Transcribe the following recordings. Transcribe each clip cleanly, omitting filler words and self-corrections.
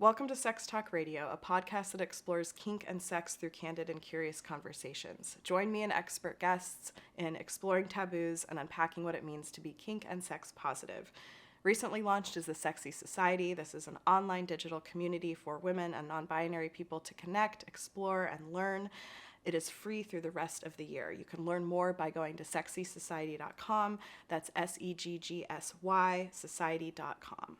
Welcome to Sex Talk Radio, a podcast that explores kink and sex through candid and curious conversations. Join me and expert guests in exploring taboos and unpacking what it means to be kink and sex positive. Recently launched is the Sexy Society. This is an online digital community for women and non-binary people to connect, explore, and learn. It is free through the rest of the year. You can learn more by going to sexysociety.com. That's SEGGSY society.com.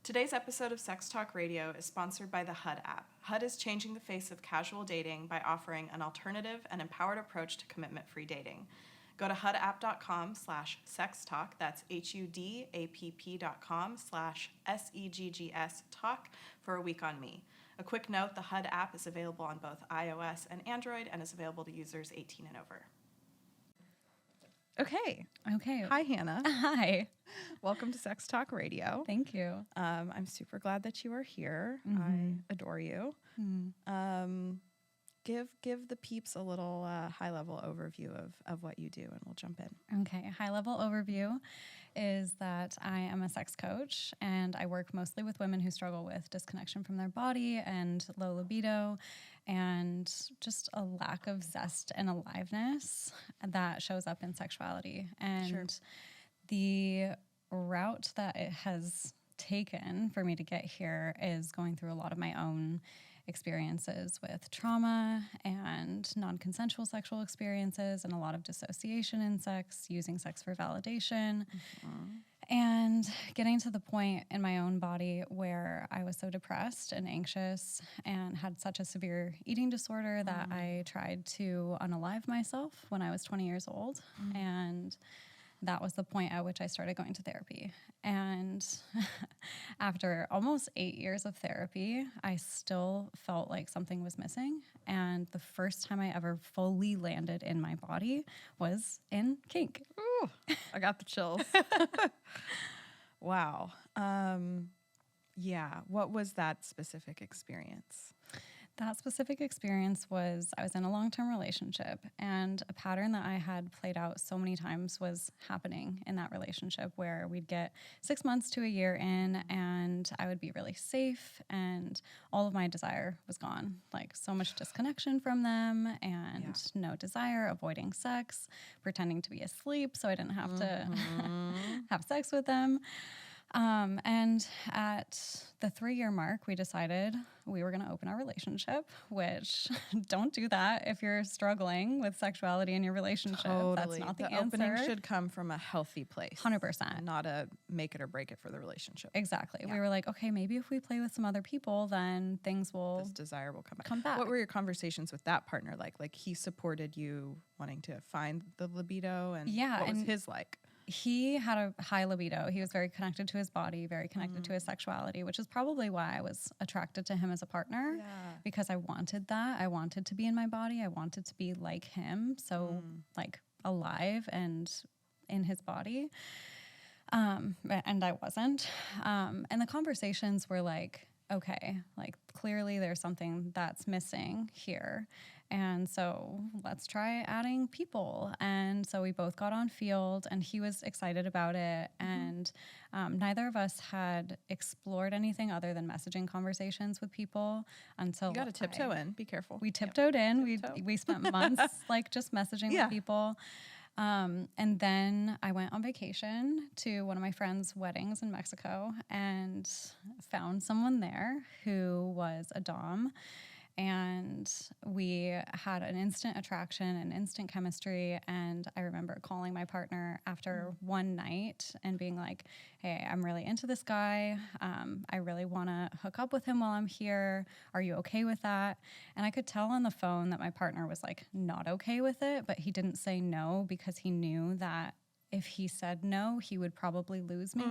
Today's episode of Sex Talk Radio is sponsored by the HUD app. HUD is changing the face of casual dating by offering an alternative and empowered approach to commitment-free dating. Go to hudapp.com/sextalk, that's HUDAPP.com/SEGGS talk for a week on me. A quick note, the HUD app is available on both iOS and Android and is available to users 18 and over. Okay. Hi, Hannah. Hi. Welcome to Sex Talk Radio. Thank you. I'm super glad that you are here. Mm-hmm. I adore you. Give the peeps a little high-level overview of what you do, and we'll jump in. Okay. High-level overview is that I am a sex coach, and I work mostly with women who struggle with disconnection from their body and low libido and just a lack of zest and aliveness that shows up in sexuality. And the route that it has taken for me to get here is going through a lot of my own experiences with trauma and non-consensual sexual experiences and a lot of dissociation in sex, using sex for validation, and getting to the point in my own body where I was so depressed and anxious and had such a severe eating disorder that I tried to unalive myself when I was 20 years old. And that was the point at which I started going to therapy. And after almost 8 years of therapy, I still felt like something was missing. And the first time I ever fully landed in my body was in kink. Ooh, I got the chills. Wow. Yeah. What was that specific experience? That specific experience was I was in a long-term relationship, and a pattern that I had played out so many times was happening in that relationship, where we'd get 6 months to a year in and I would be really safe and all of my desire was gone. Like so much disconnection from them and no desire, avoiding sex, pretending to be asleep so I didn't have to have sex with them. And at the 3-year mark, we decided we were going to open our relationship, which don't do that if you're struggling with sexuality in your relationship. Totally. That's not the answer. Opening should come from a healthy place. 100%. Not a make it or break it for the relationship. Exactly. Yeah. We were like, okay, maybe if we play with some other people, then things will... This desire will come back. What were your conversations with that partner like? Like he supported you wanting to find the libido, and what was his like? He had a high libido. He was very connected to his body, very connected to his sexuality, which is probably why I was attracted to him as a partner, because I wanted that. I wanted to be in my body. I wanted to be like him, so like alive and in his body. And I wasn't. And the conversations were like, okay, like clearly there's something that's missing here. And so let's try adding people. And so we both got on Field and he was excited about it. And neither of us had explored anything other than messaging conversations with people until... You got to tiptoe in. Be careful. We tiptoed in. We spent months like just messaging with people. And then I went on vacation to one of my friend's weddings in Mexico and found someone there who was a dom. And we had an instant attraction and instant chemistry. And I remember calling my partner after one night and being like, hey, I'm really into this guy. I really want to hook up with him while I'm here. Are you okay with that? And I could tell on the phone that my partner was like not okay with it, but he didn't say no because he knew that if he said no, he would probably lose me,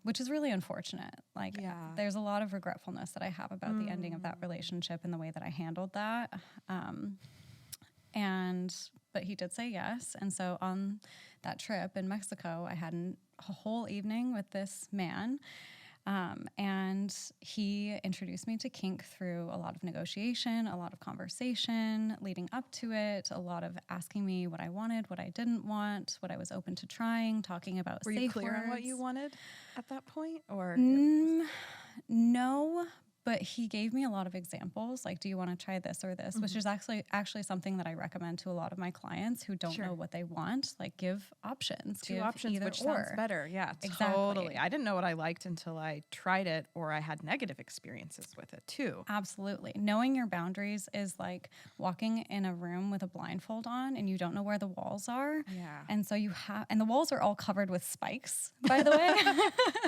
which is really unfortunate. Like, there's a lot of regretfulness that I have about the ending of that relationship and the way that I handled that. But he did say yes. And so on that trip in Mexico, I had a whole evening with this man. And he introduced me to kink through a lot of negotiation, a lot of conversation leading up to it, a lot of asking me what I wanted, what I didn't want, what I was open to trying, talking about safe words. Were you clear on what you wanted at that point? Or No, but he gave me a lot of examples. Like, do you want to try this or this? Which is actually something that I recommend to a lot of my clients who don't know what they want. Like, give options. Two give options, either which or. sounds better. Yeah, Exactly. totally. I didn't know what I liked until I tried it, or I had negative experiences with it too. Absolutely. Knowing your boundaries is like walking in a room with a blindfold on and you don't know where the walls are. Yeah. And so and the walls are all covered with spikes, by the way.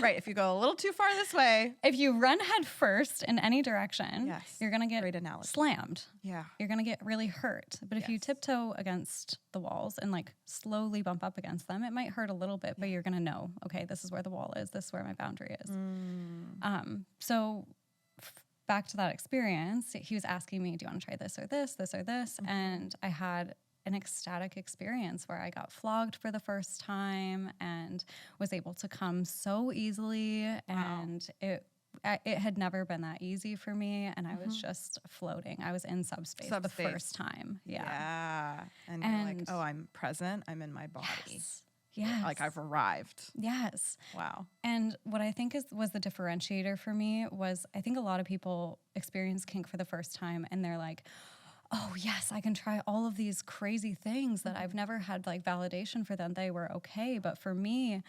Right. If you go a little too far this way. If you run head first in any direction, you're going to get Great analogy. slammed. Yeah. You're going to get really hurt. But if you tiptoe against the walls and like slowly bump up against them, it might hurt a little bit, but you're going to know, okay, this is where the wall is. This is where my boundary is. So back to that experience, he was asking me, do you want to try this or this, this or this? And I had an ecstatic experience where I got flogged for the first time and was able to come so easily. And it had never been that easy for me. And I was just floating. I was in subspace the first time. Yeah. And you're like, oh, I'm present. I'm in my body. Yes. Like I've arrived. Yes. Wow. And what I think was the differentiator for me was I think a lot of people experience kink for the first time and they're like, oh yes, I can try all of these crazy things that I've never had like validation for them. They were okay. But for me,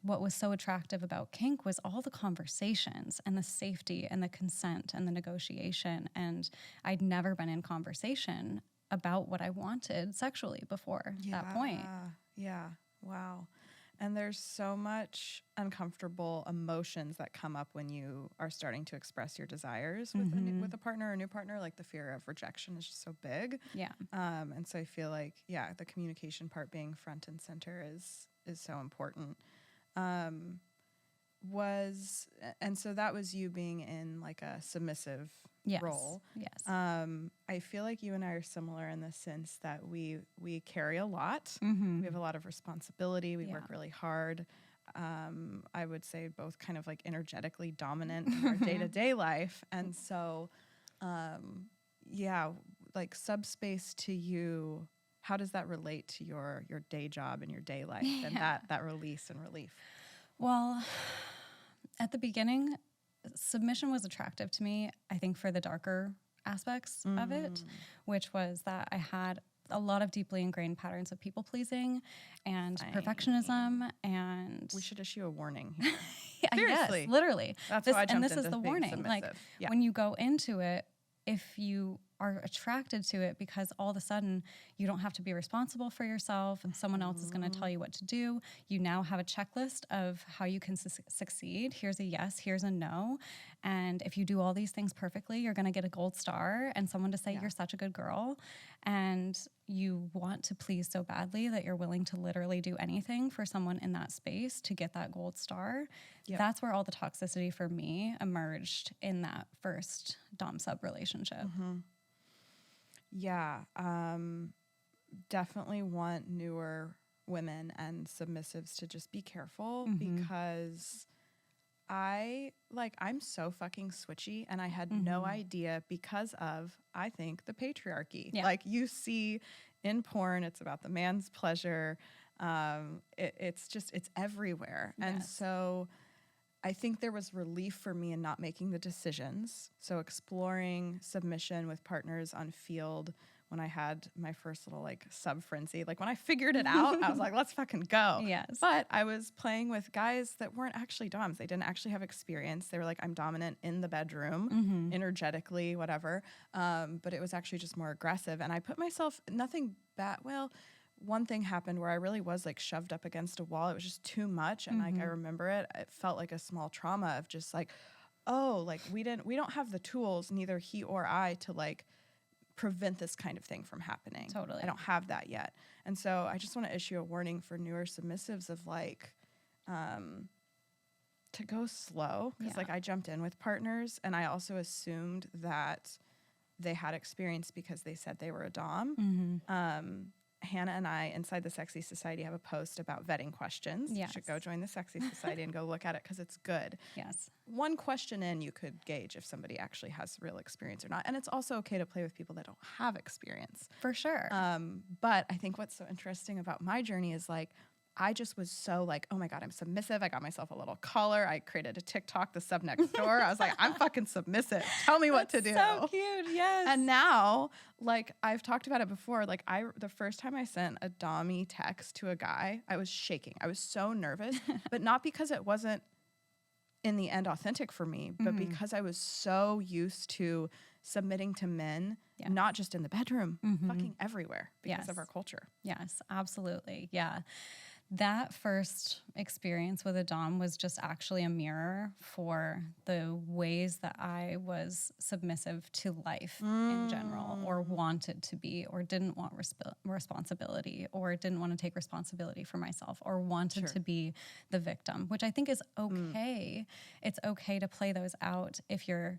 what was so attractive about kink was all the conversations and the safety and the consent and the negotiation. And I'd never been in conversation about what I wanted sexually before that point. Yeah. Wow. And there's so much uncomfortable emotions that come up when you are starting to express your desires with a partner or a new partner. Like the fear of rejection is just so big. Yeah. And so I feel like, the communication part being front and center is so important. And so that was you being in like a submissive role. Yes. I feel like you and I are similar in the sense that we carry a lot. We have a lot of responsibility. We work really hard. I would say both kind of like energetically dominant in our day-to-day life. And so, like subspace to you, how does that relate to your day job and your day life and that release and relief? Well, at the beginning, submission was attractive to me, I think, for the darker aspects of it, which was that I had a lot of deeply ingrained patterns of people pleasing and perfectionism, and we should issue a warning here. Seriously. Yes, literally. That's how I jumped and this into is the being warning. submissive. Like when you go into it, if you are attracted to it because all of a sudden you don't have to be responsible for yourself and someone else is going to tell you what to do. You now have a checklist of how you can succeed. Here's a yes, here's a no. And if you do all these things perfectly, you're going to get a gold star and someone to say you're such a good girl. And you want to please so badly that you're willing to literally do anything for someone in that space to get that gold star. Yep. That's where all the toxicity for me emerged in that first dom-sub relationship. Yeah, definitely want newer women and submissives to just be careful because I'm so fucking switchy and I had no idea because of, I think, the patriarchy. Yeah. Like you see in porn, it's about the man's pleasure. It's everywhere. Yes. And so I think there was relief for me in not making the decisions. So exploring submission with partners on field when I had my first little like sub frenzy, like when I figured it out, I was like, let's fucking go. Yes. But I was playing with guys that weren't actually doms. They didn't actually have experience. They were like, I'm dominant in the bedroom, energetically, whatever. But it was actually just more aggressive. And I put myself, nothing bad. Well, one thing happened where I really was like shoved up against a wall. It was just too much. And like, I remember it felt like a small trauma of just like, oh, like we don't have the tools, neither he or I, to like prevent this kind of thing from happening. Totally. I don't have that yet. And so I just want to issue a warning for newer submissives of like, to go slow. Cause like I jumped in with partners and I also assumed that they had experience because they said they were a dom. Hannah and I, inside the Sexy Society, have a post about vetting questions. Yes. You should go join the Sexy Society and go look at it because it's good. Yes. One question in, you could gauge if somebody actually has real experience or not. And it's also okay to play with people that don't have experience. For sure. But I think what's so interesting about my journey is like, I just was so like, oh my God, I'm submissive. I got myself a little collar. I created a TikTok, the sub next door. I was like, I'm fucking submissive. Tell me what to do. So cute. Yes. And now, like, I've talked about it before. Like, the first time I sent a dommy text to a guy, I was shaking. I was so nervous, but not because it wasn't in the end authentic for me, but because I was so used to submitting to men, not just in the bedroom, fucking everywhere because of our culture. Yes, absolutely. Yeah. That first experience with a dom was just actually a mirror for the ways that I was submissive to life in general, or wanted to be, or didn't want responsibility, or didn't want to take responsibility for myself, or wanted to be the victim, which I think is okay. It's okay to play those out if you're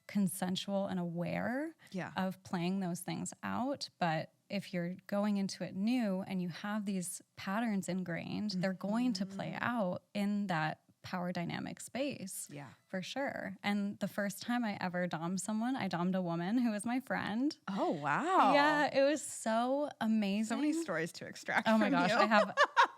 consensual and aware of playing those things out. But if you're going into it new and you have these patterns ingrained, they're going to play out in that power dynamic space. Yeah, for sure. And the first time I ever dommed someone, I dommed a woman who was my friend. Oh, wow. Yeah, it was so amazing. So many stories to extract. Oh my gosh, I have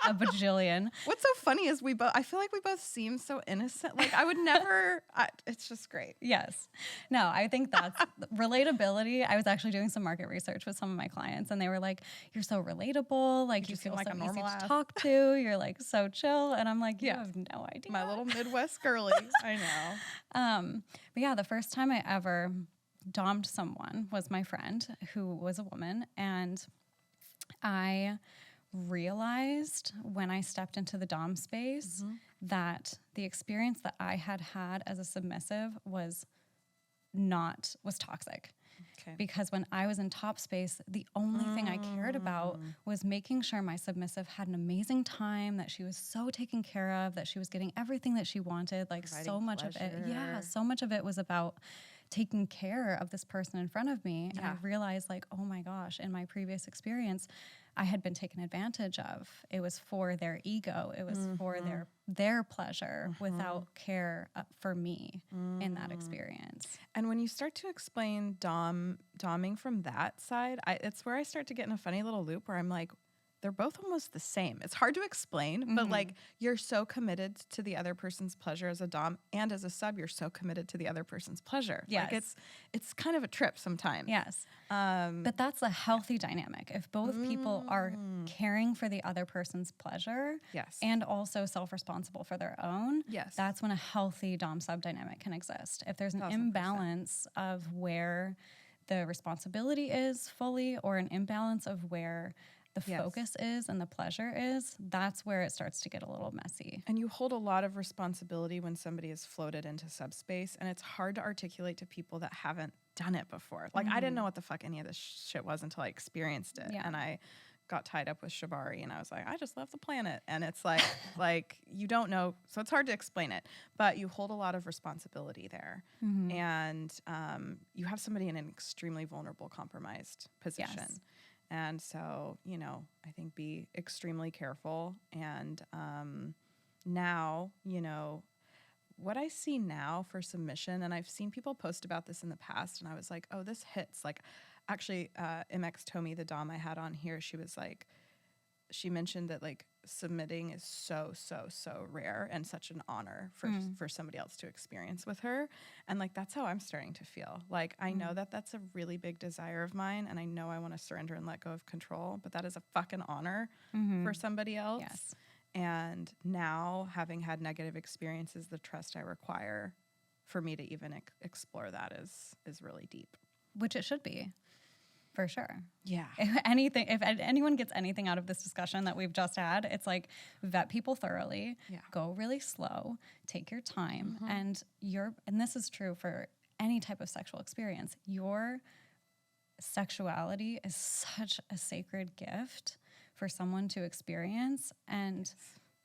a bajillion. What's so funny is I feel like we both seem so innocent. Like I would never, it's just great. Yes. No, I think that's relatability. I was actually doing some market research with some of my clients and they were like, you're so relatable. Like you feel like so easy to talk to. You're like so chill. And I'm like, you have no idea. My little Midwest girly. I know. But yeah, the first time I ever dommed someone was my friend who was a woman. And I realized when I stepped into the dom space that the experience that I had as a submissive was toxic. Okay. Because when I was in top space, the only thing I cared about was making sure my submissive had an amazing time, that she was so taken care of, that she was getting everything that she wanted. Like providing so much pleasure. Of it. Yeah. So much of it was about taking care of this person in front of me. And I realized like, oh my gosh, in my previous experience, I had been taken advantage of. It was for their ego. It was for their pleasure without care for me in that experience. And when you start to explain doming from that side, it's where I start to get in a funny little loop where I'm like, they're both almost the same. It's hard to explain, but like you're so committed to the other person's pleasure as a dom, and as a sub, you're so committed to the other person's pleasure. Yes. Like it's kind of a trip sometimes. Yes. But that's a healthy dynamic. If both people are caring for the other person's pleasure and also self-responsible for their own, that's when a healthy dom-sub dynamic can exist. If there's an 1,000%. Imbalance of where the responsibility is fully, or an imbalance of where the focus is and the pleasure is, that's where it starts to get a little messy. And you hold a lot of responsibility when somebody is floated into subspace, and it's hard to articulate to people that haven't done it before. Like I didn't know what the fuck any of this shit was until I experienced it. And I got tied up with shibari and I was like, I just love the planet. And it's like, you don't know. So it's hard to explain it, but you hold a lot of responsibility there. And you have somebody in an extremely vulnerable, compromised position. Yes. And so, I think be extremely careful. And now, what I see now for submission, and I've seen people post about this in the past, and I was like, oh, this hits. Like, actually, MX Tomi, the dom I had on here, she mentioned that, like, submitting is so, so, so rare and such an honor for somebody else to experience with her. And, like, that's how I'm starting to feel. Like, I know that that's a really big desire of mine, and I know I want to surrender and let go of control, but that is a fucking honor for somebody else. Yes. And now, having had negative experiences, the trust I require for me to even explore that is really deep. Which it should be. For sure. Yeah. If anyone gets anything out of this discussion that we've just had, it's like vet people thoroughly, go really slow, take your time, and this is true for any type of sexual experience. Your sexuality is such a sacred gift for someone to experience, and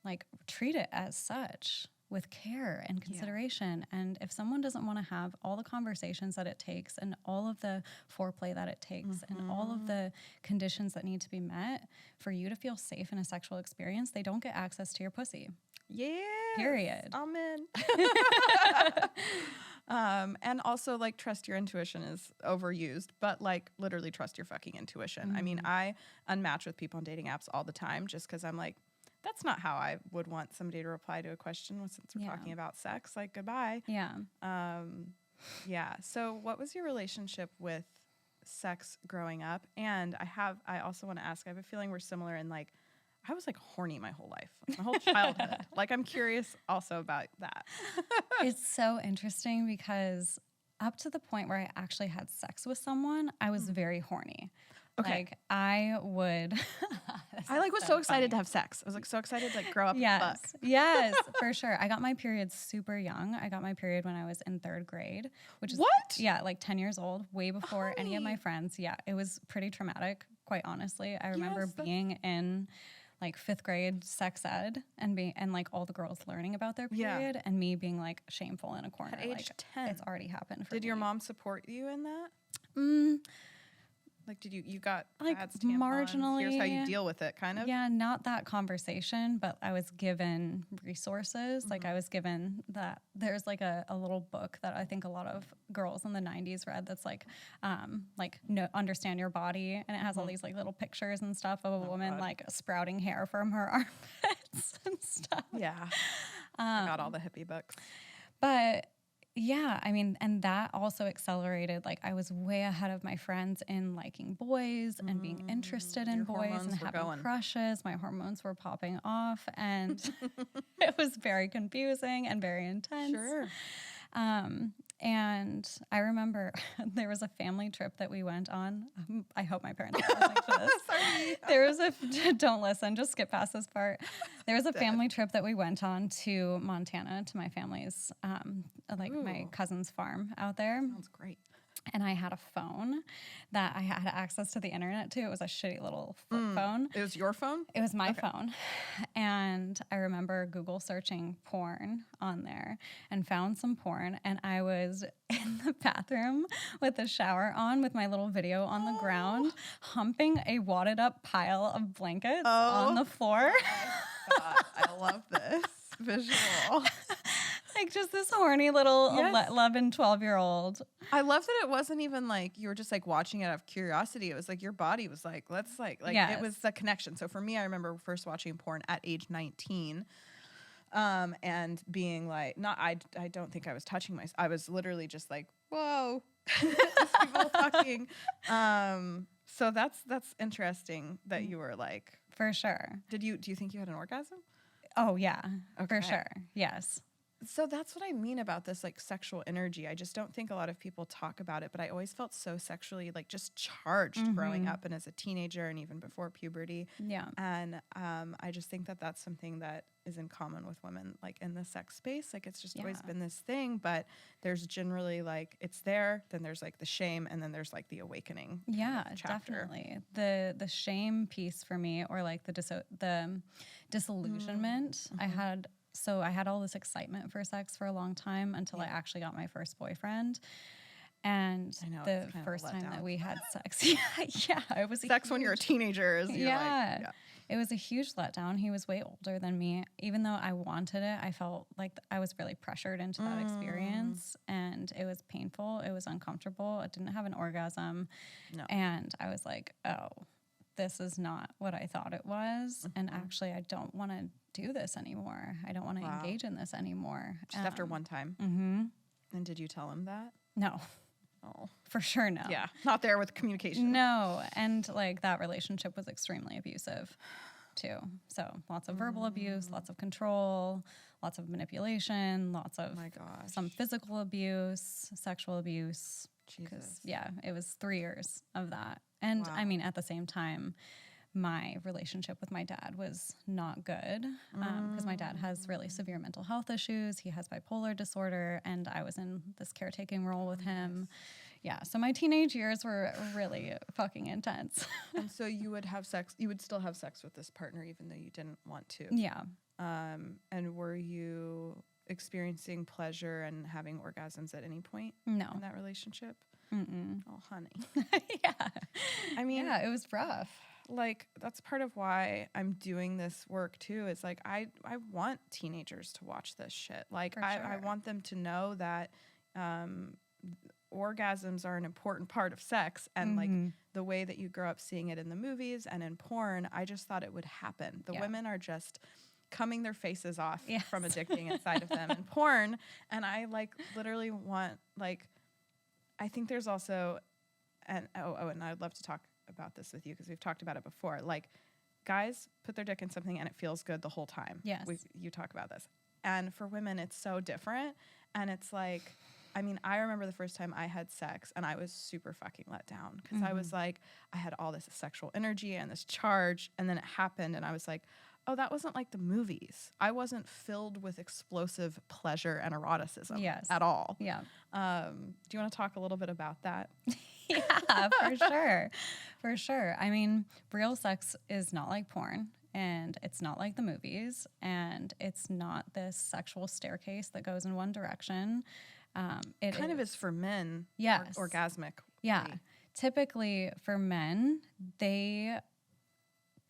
like treat it as such, with care and consideration. And if someone doesn't want to have all the conversations that it takes, and all of the foreplay that it takes, and all of the conditions that need to be met for you to feel safe in a sexual experience, they don't get access to your pussy. Yeah. Period. Amen. And also, like, trust your intuition is overused, but, like, literally trust your fucking intuition. I mean, I unmatch with people on dating apps all the time just because I'm like, that's not how I would want somebody to reply to a question since we're talking about sex. Like, goodbye. Yeah. Yeah. So what was your relationship with sex growing up? And I also want to ask, I have a feeling we're similar in like, I was like horny my whole life, my whole childhood. Like, I'm curious also about that. It's so interesting because up to the point where I actually had sex with someone, I was very horny. Okay. Like I would. I like was so excited to have sex. I was like so excited to like grow up. Yes. And fuck. Yes, for sure. I got my period super young. I got my period when I was in 3rd grade, which is What? Yeah, like 10 years old, way before any of my friends. Yeah, it was pretty traumatic, quite honestly. I remember being in like 5th grade sex ed and like all the girls learning about their period and me being like shameful in a corner. At age like 10. It's already happened for me. Did your mom support you in that? Like, did you got like pads, tampons, marginally? Here's how you deal with it, kind of. Yeah, not that conversation, but I was given resources. Like I was given that there's like a little book that I think a lot of girls in the 90s read that's like no, understand your body, and it has all these like little pictures and stuff of a woman like sprouting hair from her armpits and stuff. Yeah, I got all the hippie books. But yeah, I mean, and that also accelerated. Like, I was way ahead of my friends in liking boys and being interested in boys and having crushes. My hormones were popping off, and it was very confusing and very intense. Sure. And I remember there was a family trip that we went on. I hope my parents are listening to this. Sorry. There was don't listen, just skip past this part. There was a family trip that we went on to Montana to my family's, my cousin's farm out there. Sounds great. And I had a phone that I had access to the internet to. It was a shitty little flip phone. It was your phone? It was my phone. And I remember Google searching porn on there and found some porn. And I was in the bathroom with the shower on with my little video on the ground, humping a wadded up pile of blankets on the floor. God, I love this visual. Like just this horny little 11, 12-year-old. I love that it wasn't even like you were just like watching it out of curiosity. It was like your body was like, let's like it was the connection. So for me, I remember first watching porn at age 19 and being like, I don't think I was touching myself. I was literally just like, whoa, these people fucking. So that's interesting that you were like. For sure. Do you think you had an orgasm? Oh, yeah, for sure. Yes. So that's what I mean about this like sexual energy. I just don't think a lot of people talk about it, but I always felt so sexually like just charged growing up and as a teenager and even before puberty. Yeah. And I just think that that's something that is in common with women like in the sex space. Like it's just always been this thing, but there's generally like it's there, then there's like the shame, and then there's like the awakening. Yeah, chapter. definitely. The shame piece for me, or like the disillusionment I had all this excitement for sex for a long time until I actually got my first boyfriend. And the first time that we had sex, it was sex when you're a teenager. It was a huge letdown. He was way older than me. Even though I wanted it, I felt like I was really pressured into that experience, and it was painful. It was uncomfortable. I didn't have an orgasm. No. And I was like, oh, this is not what I thought it was. And actually, I don't want to do this anymore. I don't want to engage in this anymore. Just after one time. Mm-hmm. And did you tell him that? No. Oh. For sure, no. Yeah. Not there with communication. No. And like that relationship was extremely abusive too. So lots of verbal abuse, lots of control, lots of manipulation, lots of some physical abuse, sexual abuse. Jesus. Yeah, it was 3 years of that. And I mean, at the same time, my relationship with my dad was not good because my dad has really severe mental health issues. He has bipolar disorder, and I was in this caretaking role with him. Yeah, so my teenage years were really fucking intense. And so you would still have sex with this partner even though you didn't want to. Yeah. And were you experiencing pleasure and having orgasms at any point in that relationship? Mm-mm. Oh, honey. Yeah. I mean, yeah, it was rough. Like, that's part of why I'm doing this work too. It's like, I want teenagers to watch this shit. Like, I want them to know that orgasms are an important part of sex, and like the way that you grow up seeing it in the movies and in porn, I just thought it would happen. The women are just coming their faces off from addicting inside of them in porn, and I like literally want like, I think there's also, and I'd love to talk about this with you because we've talked about it before. Like, guys put their dick in something and it feels good the whole time. Yes. You talk about this. And for women, it's so different. And it's like, I mean, I remember the first time I had sex and I was super fucking let down because I was like, I had all this sexual energy and this charge. And then it happened and I was like, oh, that wasn't like the movies. I wasn't filled with explosive pleasure and eroticism at all. Yeah. Do you want to talk a little bit about that? Yeah, for sure. For sure. I mean, real sex is not like porn, and it's not like the movies, and it's not this sexual staircase that goes in one direction. It kind of is for men. Yes. Orgasmic. Yeah. Typically for men, they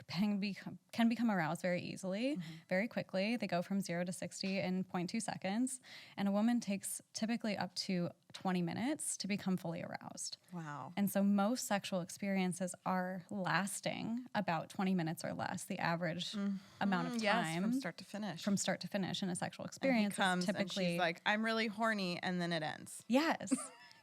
can become aroused very easily, very quickly. They go from 0 to 60 in 0.2 seconds. And a woman takes typically up to 20 minutes to become fully aroused. Wow. And so most sexual experiences are lasting about 20 minutes or less, the average amount of time. Yes, from start to finish. From start to finish in a sexual experience. And he comes typically, and she's like, I'm really horny, and then it ends. Yes.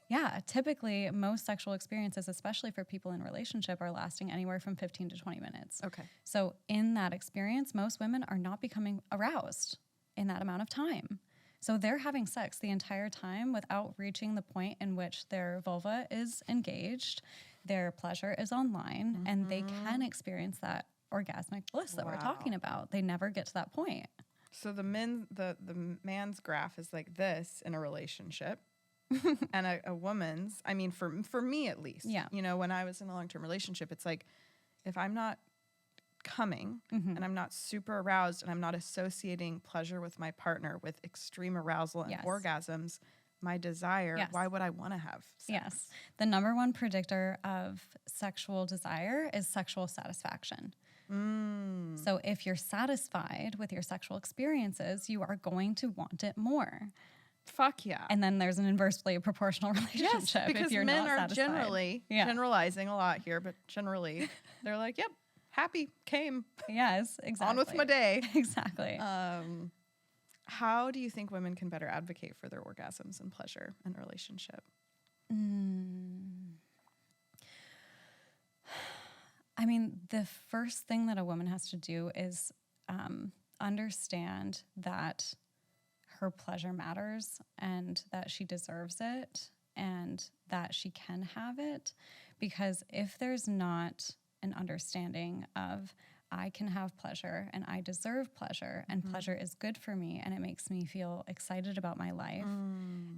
Yeah, typically most sexual experiences, especially for people in relationship, are lasting anywhere from 15 to 20 minutes. Okay. So in that experience, most women are not becoming aroused in that amount of time. So they're having sex the entire time without reaching the point in which their vulva is engaged, their pleasure is online, and they can experience that orgasmic bliss that we're talking about. They never get to that point. So the man's graph is like this in a relationship. And a woman's, I mean, for me at least, you know, when I was in a long-term relationship, it's like, if I'm not coming and I'm not super aroused and I'm not associating pleasure with my partner with extreme arousal and orgasms, my desire, why would I want to have sex? Yes. The number one predictor of sexual desire is sexual satisfaction. So if you're satisfied with your sexual experiences, you are going to want it more. Fuck yeah. And then there's an inversely proportional relationship. Yes, because if you're men not are satisfied. generally, generalizing a lot here, but generally, they're like, yep, happy, came. Yes, exactly. On with my day. Exactly. How do you think women can better advocate for their orgasms and pleasure in a relationship? I mean, the first thing that a woman has to do is understand that her pleasure matters and that she deserves it and that she can have it. Because if there's not an understanding of I can have pleasure and I deserve pleasure and pleasure is good for me and it makes me feel excited about my life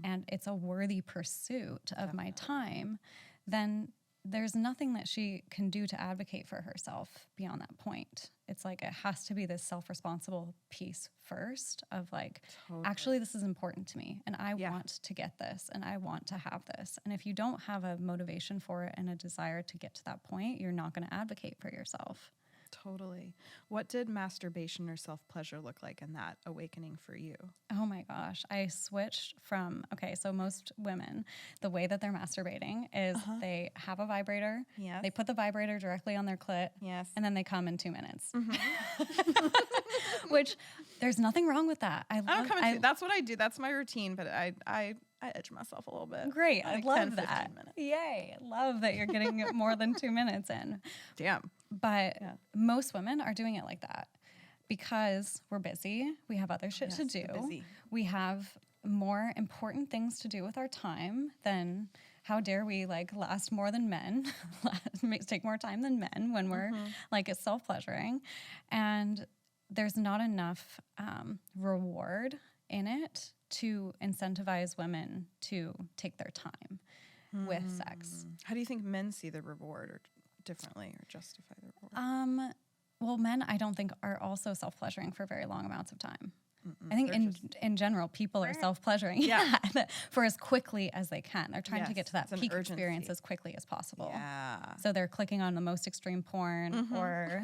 and it's a worthy pursuit of my time, then there's nothing that she can do to advocate for herself beyond that point. It's like it has to be this self-responsible piece first of like, actually, this is important to me and I want to get this and I want to have this. And if you don't have a motivation for it and a desire to get to that point, you're not going to advocate for yourself. Totally. What did masturbation or self-pleasure look like in that awakening for you? Oh my gosh. I switched from, so most women, the way that they're masturbating is they have a vibrator. Yes. They put the vibrator directly on their clit. Yes. And then they come in 2 minutes. Which there's nothing wrong with that. That's what I do. That's my routine, but I edge myself a little bit. Great. Like I love 10, that. 15 minutes. Yay. Love that you're getting more than 2 minutes in. Damn. But most women are doing it like that because we're busy. We have other shit to do. We have more important things to do with our time than how dare we last more than men, take more time than men when we're it's self-pleasuring. And there's not enough reward in it to incentivize women to take their time with sex. How do you think men see the reward or differently or justify the reward? Well, men, I don't think are also self-pleasuring for very long amounts of time. I think in general, people are self-pleasuring for as quickly as they can. They're trying to get to that peak experience as quickly as possible. Yeah. So they're clicking on the most extreme porn or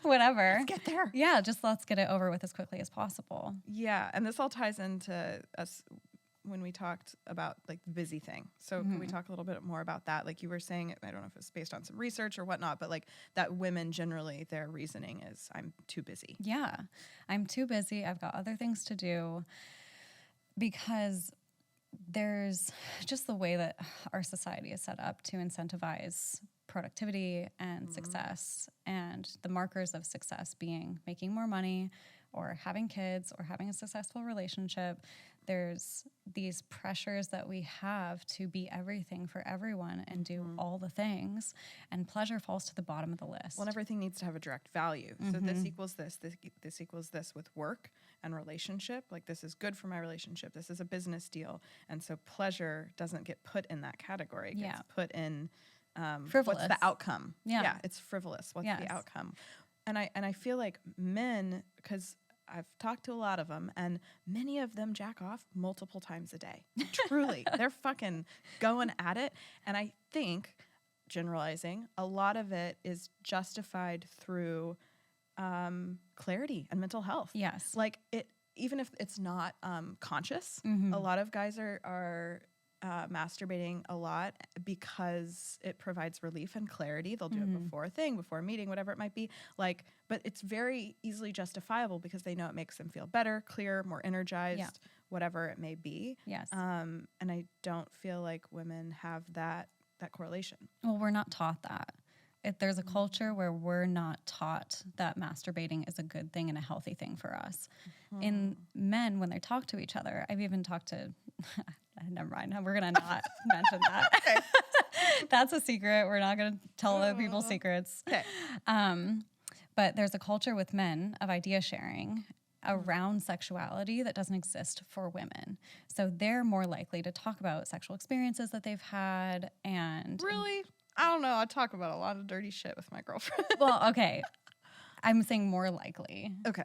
whatever. Let's get there. Yeah, just let's get it over with as quickly as possible. Yeah, and this all ties into us when we talked about like the busy thing. So can we talk a little bit more about that? Like you were saying, I don't know if it's based on some research or whatnot, but like that women generally, their reasoning is I'm too busy. Yeah, I'm too busy. I've got other things to do, because there's just the way that our society is set up to incentivize productivity and success, and the markers of success being making more money or having kids or having a successful relationship. There's these pressures that we have to be everything for everyone and do all the things, and pleasure falls to the bottom of the list. Well, everything needs to have a direct value. So this equals this equals this with work and relationship. Like this is good for my relationship. This is a business deal. And so pleasure doesn't get put in that category. It gets put in Frivolous. what's the outcome. Yeah. It's frivolous. What's Yes. the outcome? And I feel like men, because I've talked to a lot of them, and many of them jack off multiple times a day. Truly, they're fucking going at it. And I think, generalizing, a lot of it is justified through clarity and mental health. Yes. Like it, even if it's not conscious, a lot of guys are masturbating a lot because it provides relief and clarity. They'll do it before a thing, before a meeting, whatever it might be. Like, but it's very easily justifiable because they know it makes them feel better, clearer, more energized, whatever it may be. Yes. And I don't feel like women have that correlation. Well, we're not taught that. There's a culture where we're not taught that masturbating is a good thing and a healthy thing for us. In men, when they talk to each other, I've even talked to, never mind, we're going to not mention that. That's a secret. We're not going to tell other people's secrets. Okay. But there's a culture with men of idea sharing around sexuality that doesn't exist for women. So they're more likely to talk about sexual experiences that they've had. And Really? I don't know. I talk about a lot of dirty shit with my girlfriend. well, okay. I'm saying more likely. Okay.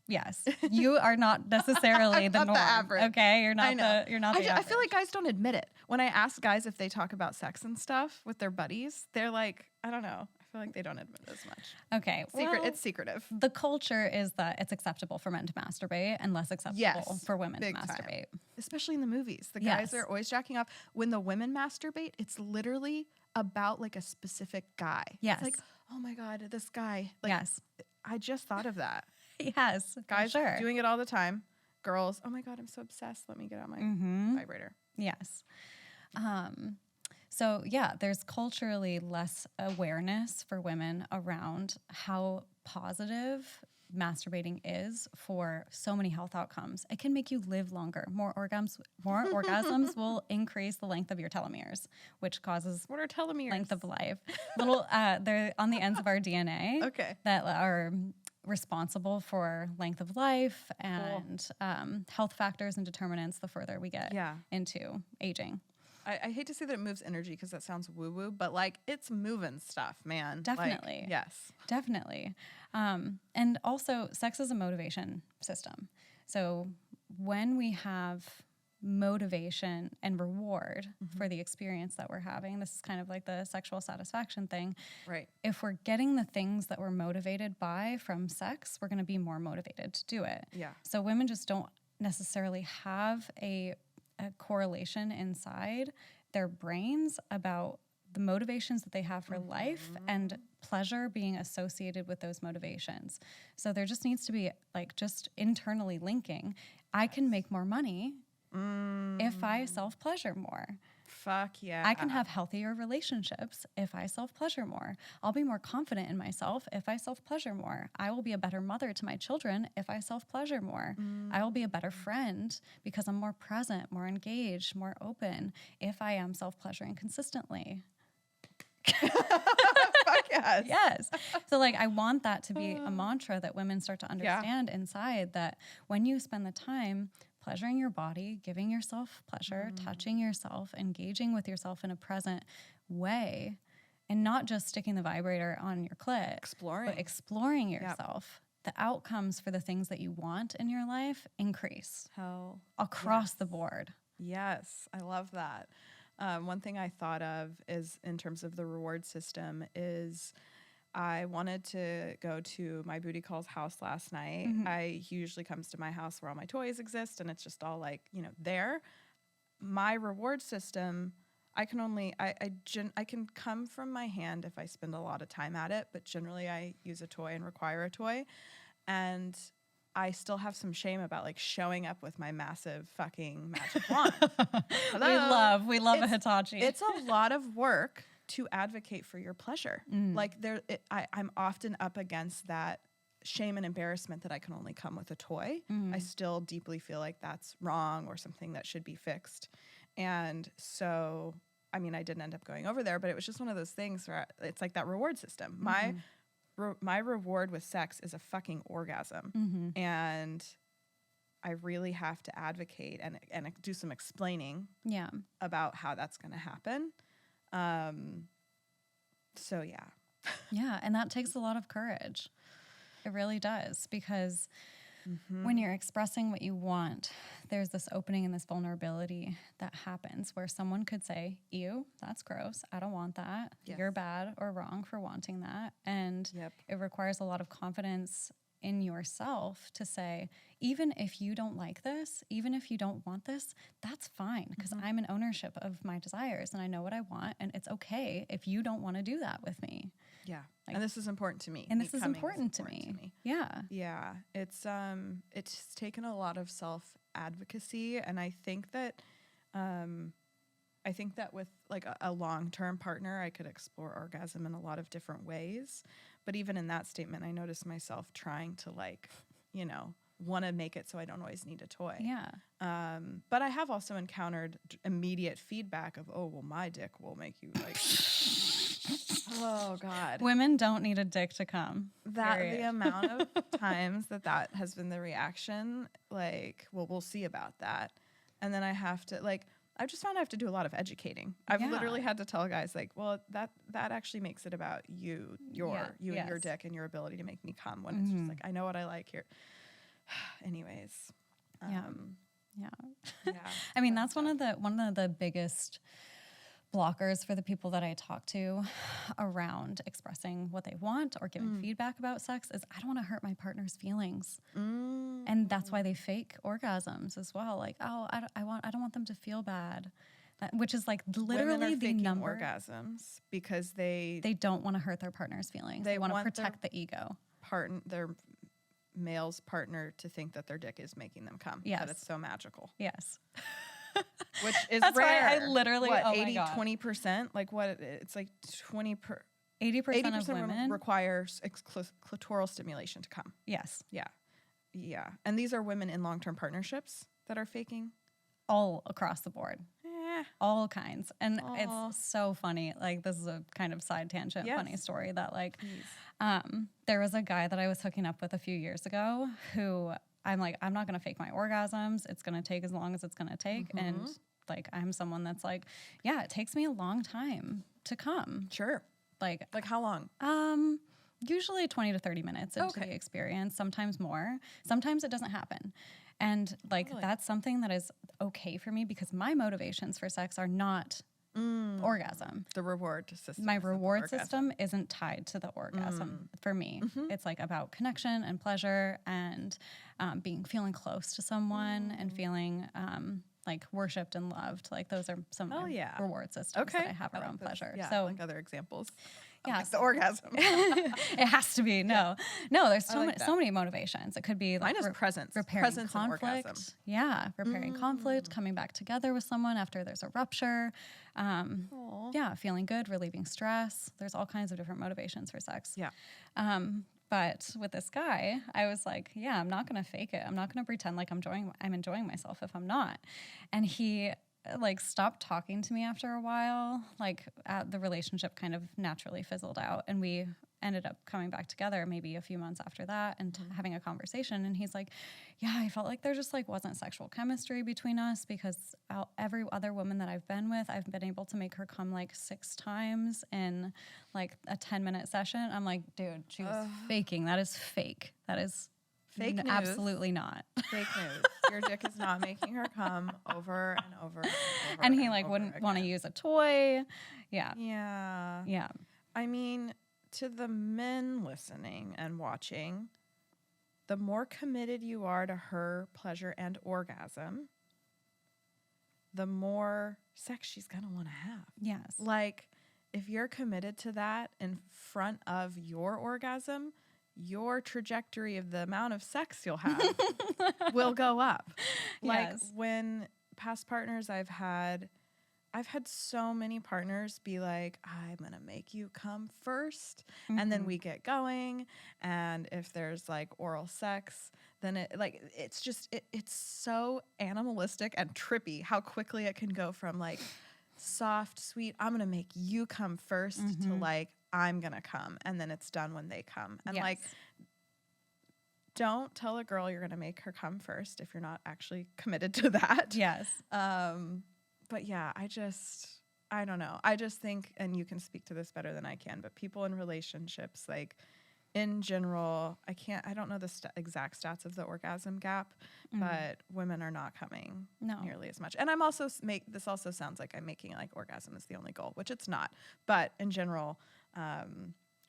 Yes. You are not necessarily the not the norm. average. Okay. You're not the average. I feel like guys don't admit it. When I ask guys if they talk about sex and stuff with their buddies, they're like, I don't know. I feel like they don't admit it as much. Okay. It's secretive. The culture is that it's acceptable for men to masturbate and less acceptable for women to masturbate. Especially in the movies. The guys are always jacking off. When the women masturbate, it's literally about like a specific guy. Yes. It's like, oh my God, this guy. Like, Yes. I just thought of that. Yes. Guys doing it all the time. Girls, oh my God, I'm so obsessed. Let me get out my vibrator. Yes. So yeah, there's culturally less awareness for women around how positive masturbating is for so many health outcomes. It can make you live longer. More orgasms will increase the length of your telomeres, which causes What are telomeres? length of life. Little, they're on the ends of our DNA that are responsible for length of life and health factors and determinants the further we get into aging. I hate to say that it moves energy because that sounds woo-woo, but like it's moving stuff, man. Definitely. Like, yes. Definitely. And also sex is a motivation system. So when we have motivation and reward for the experience that we're having, this is kind of like the sexual satisfaction thing. Right. If we're getting the things that we're motivated by from sex, we're going to be more motivated to do it. Yeah. So women just don't necessarily have a correlation inside their brains about the motivations that they have for life and pleasure being associated with those motivations. So there just needs to be like just internally linking. I can make more money if I self-pleasure more. Fuck yeah. I can have healthier relationships if I self-pleasure more. I'll be more confident in myself if I self-pleasure more. I will be a better mother to my children if I self-pleasure more. I will be a better friend because I'm more present, more engaged, more open if I am self-pleasuring consistently. Fuck yes. Yes. So like I want that to be a mantra that women start to understand inside, that when you spend the time pleasuring your body, giving yourself pleasure, touching yourself, engaging with yourself in a present way, and not just sticking the vibrator on your clit, but exploring yourself, the outcomes for the things that you want in your life increase across the board. Yes, I love that. One thing I thought of is in terms of the reward system is I wanted to go to my booty calls house last night. He usually comes to my house where all my toys exist, and it's just all like, there. My reward system, I can only, I can come from my hand if I spend a lot of time at it, but generally I use a toy and require a toy. And I still have some shame about like showing up with my massive fucking magic wand. We love a Hitachi. It's a lot of work to advocate for your pleasure. Like I'm often up against that shame and embarrassment that I can only come with a toy. I still deeply feel like that's wrong or something that should be fixed. And so, I mean, I didn't end up going over there, but it was just one of those things where it's like that reward system. My reward with sex is a fucking orgasm. And I really have to advocate and do some explaining about how that's going to happen. So yeah. Yeah. And that takes a lot of courage. It really does, because when you're expressing what you want, there's this opening and this vulnerability that happens where someone could say, ew, that's gross. I don't want that. Yes. You're bad or wrong for wanting that. And it requires a lot of confidence in yourself to say, even if you don't like this, even if you don't want this, that's fine, because I'm in ownership of my desires and I know what I want, and it's okay if you don't want to do that with me. Yeah. Like, and this is important to me. And this is important to me. Yeah. Yeah. It's taken a lot of self-advocacy, and I think that with like a long-term partner, I could explore orgasm in a lot of different ways. But even in that statement, I noticed myself trying to like, want to make it so I don't always need a toy. Yeah. But I have also encountered immediate feedback of, oh, well, my dick will make you like, oh God. Women don't need a dick to come. The amount of times that has been the reaction, like, well, we'll see about that. And then I have to like, I've just found I have to do a lot of educating. I've literally had to tell guys like, well, that actually makes it about you and your dick and your ability to make me come, when it's just like, I know what I like here. Anyways. Yeah. I mean, that's one of the biggest blockers for the people that I talk to around expressing what they want or giving feedback about sex is, I don't want to hurt my partner's feelings. And that's why they fake orgasms as well. Like, oh, I don't want them to feel bad. Which is like literally the number orgasms because they don't want to hurt their partner's feelings. They want to protect the ego. Their male's partner to think that their dick is making them come. Yes. That it's so magical. Yes. Which is that's rare. Why I literally, what, oh 80, my God. 20%? Like what? It's like 80% of women requires clitoral stimulation to come. Yes. Yeah. Yeah. And these are women in long-term partnerships that are faking? All across the board. All kinds. And it's so funny. Like, this is a kind of side tangent, funny story that like, there was a guy that I was hooking up with a few years ago who I'm like, I'm not going to fake my orgasms. It's going to take as long as it's going to take. And like, I'm someone that's like, yeah, it takes me a long time to come. Sure. Like how long? Usually 20 to 30 minutes into the experience, sometimes more. Sometimes it doesn't happen. And like, that's something that is okay for me because my motivations for sex are not orgasm. The reward system. My reward system isn't tied to the orgasm for me. It's like about connection and pleasure and feeling close to someone and feeling like worshipped and loved. Like those are some of my reward systems that I have around pleasure. Yeah, so like other examples. Yeah, like the orgasm. It has to be. No. There's so many motivations. It could be like mine is presence, repairing presence conflict. And orgasm. Yeah, repairing conflict, coming back together with someone after there's a rupture. Feeling good, relieving stress. There's all kinds of different motivations for sex. Yeah. But with this guy, I was like, yeah, I'm not going to fake it. I'm not going to pretend like I'm enjoying myself if I'm not. And he like stopped talking to me after a while. Like the relationship kind of naturally fizzled out, and we ended up coming back together maybe a few months after that and having a conversation. And he's like, yeah, I felt like there just like wasn't sexual chemistry between us because every other woman that I've been with, I've been able to make her come like 6 times in like a 10-minute session. I'm like, dude, she was faking. That is fake. That is fake news. Absolutely not. Fake news. Your dick is not making her come over and over and over. And he like wouldn't want to use a toy. Yeah. Yeah. Yeah. I mean, to the men listening and watching, the more committed you are to her pleasure and orgasm, the more sex she's going to want to have. Yes. Like, if you're committed to that in front of your orgasm, your trajectory of the amount of sex you'll have will go up. Like, Yes. when past partners I've had so many partners be like, I'm going to make you come first. And then we get going. And if there's like oral sex, then it's so animalistic and trippy how quickly it can go from like soft, sweet, I'm going to make you come first to like, I'm going to come. And then it's done when they come. And like, don't tell a girl you're going to make her come first if you're not actually committed to that. Yes. But yeah, I don't know. I just think, and you can speak to this better than I can, but people in relationships, like in general, I don't know the exact stats of the orgasm gap, but women are not coming nearly as much. And I'm also this also sounds like I'm making like orgasm is the only goal, which it's not. But in general,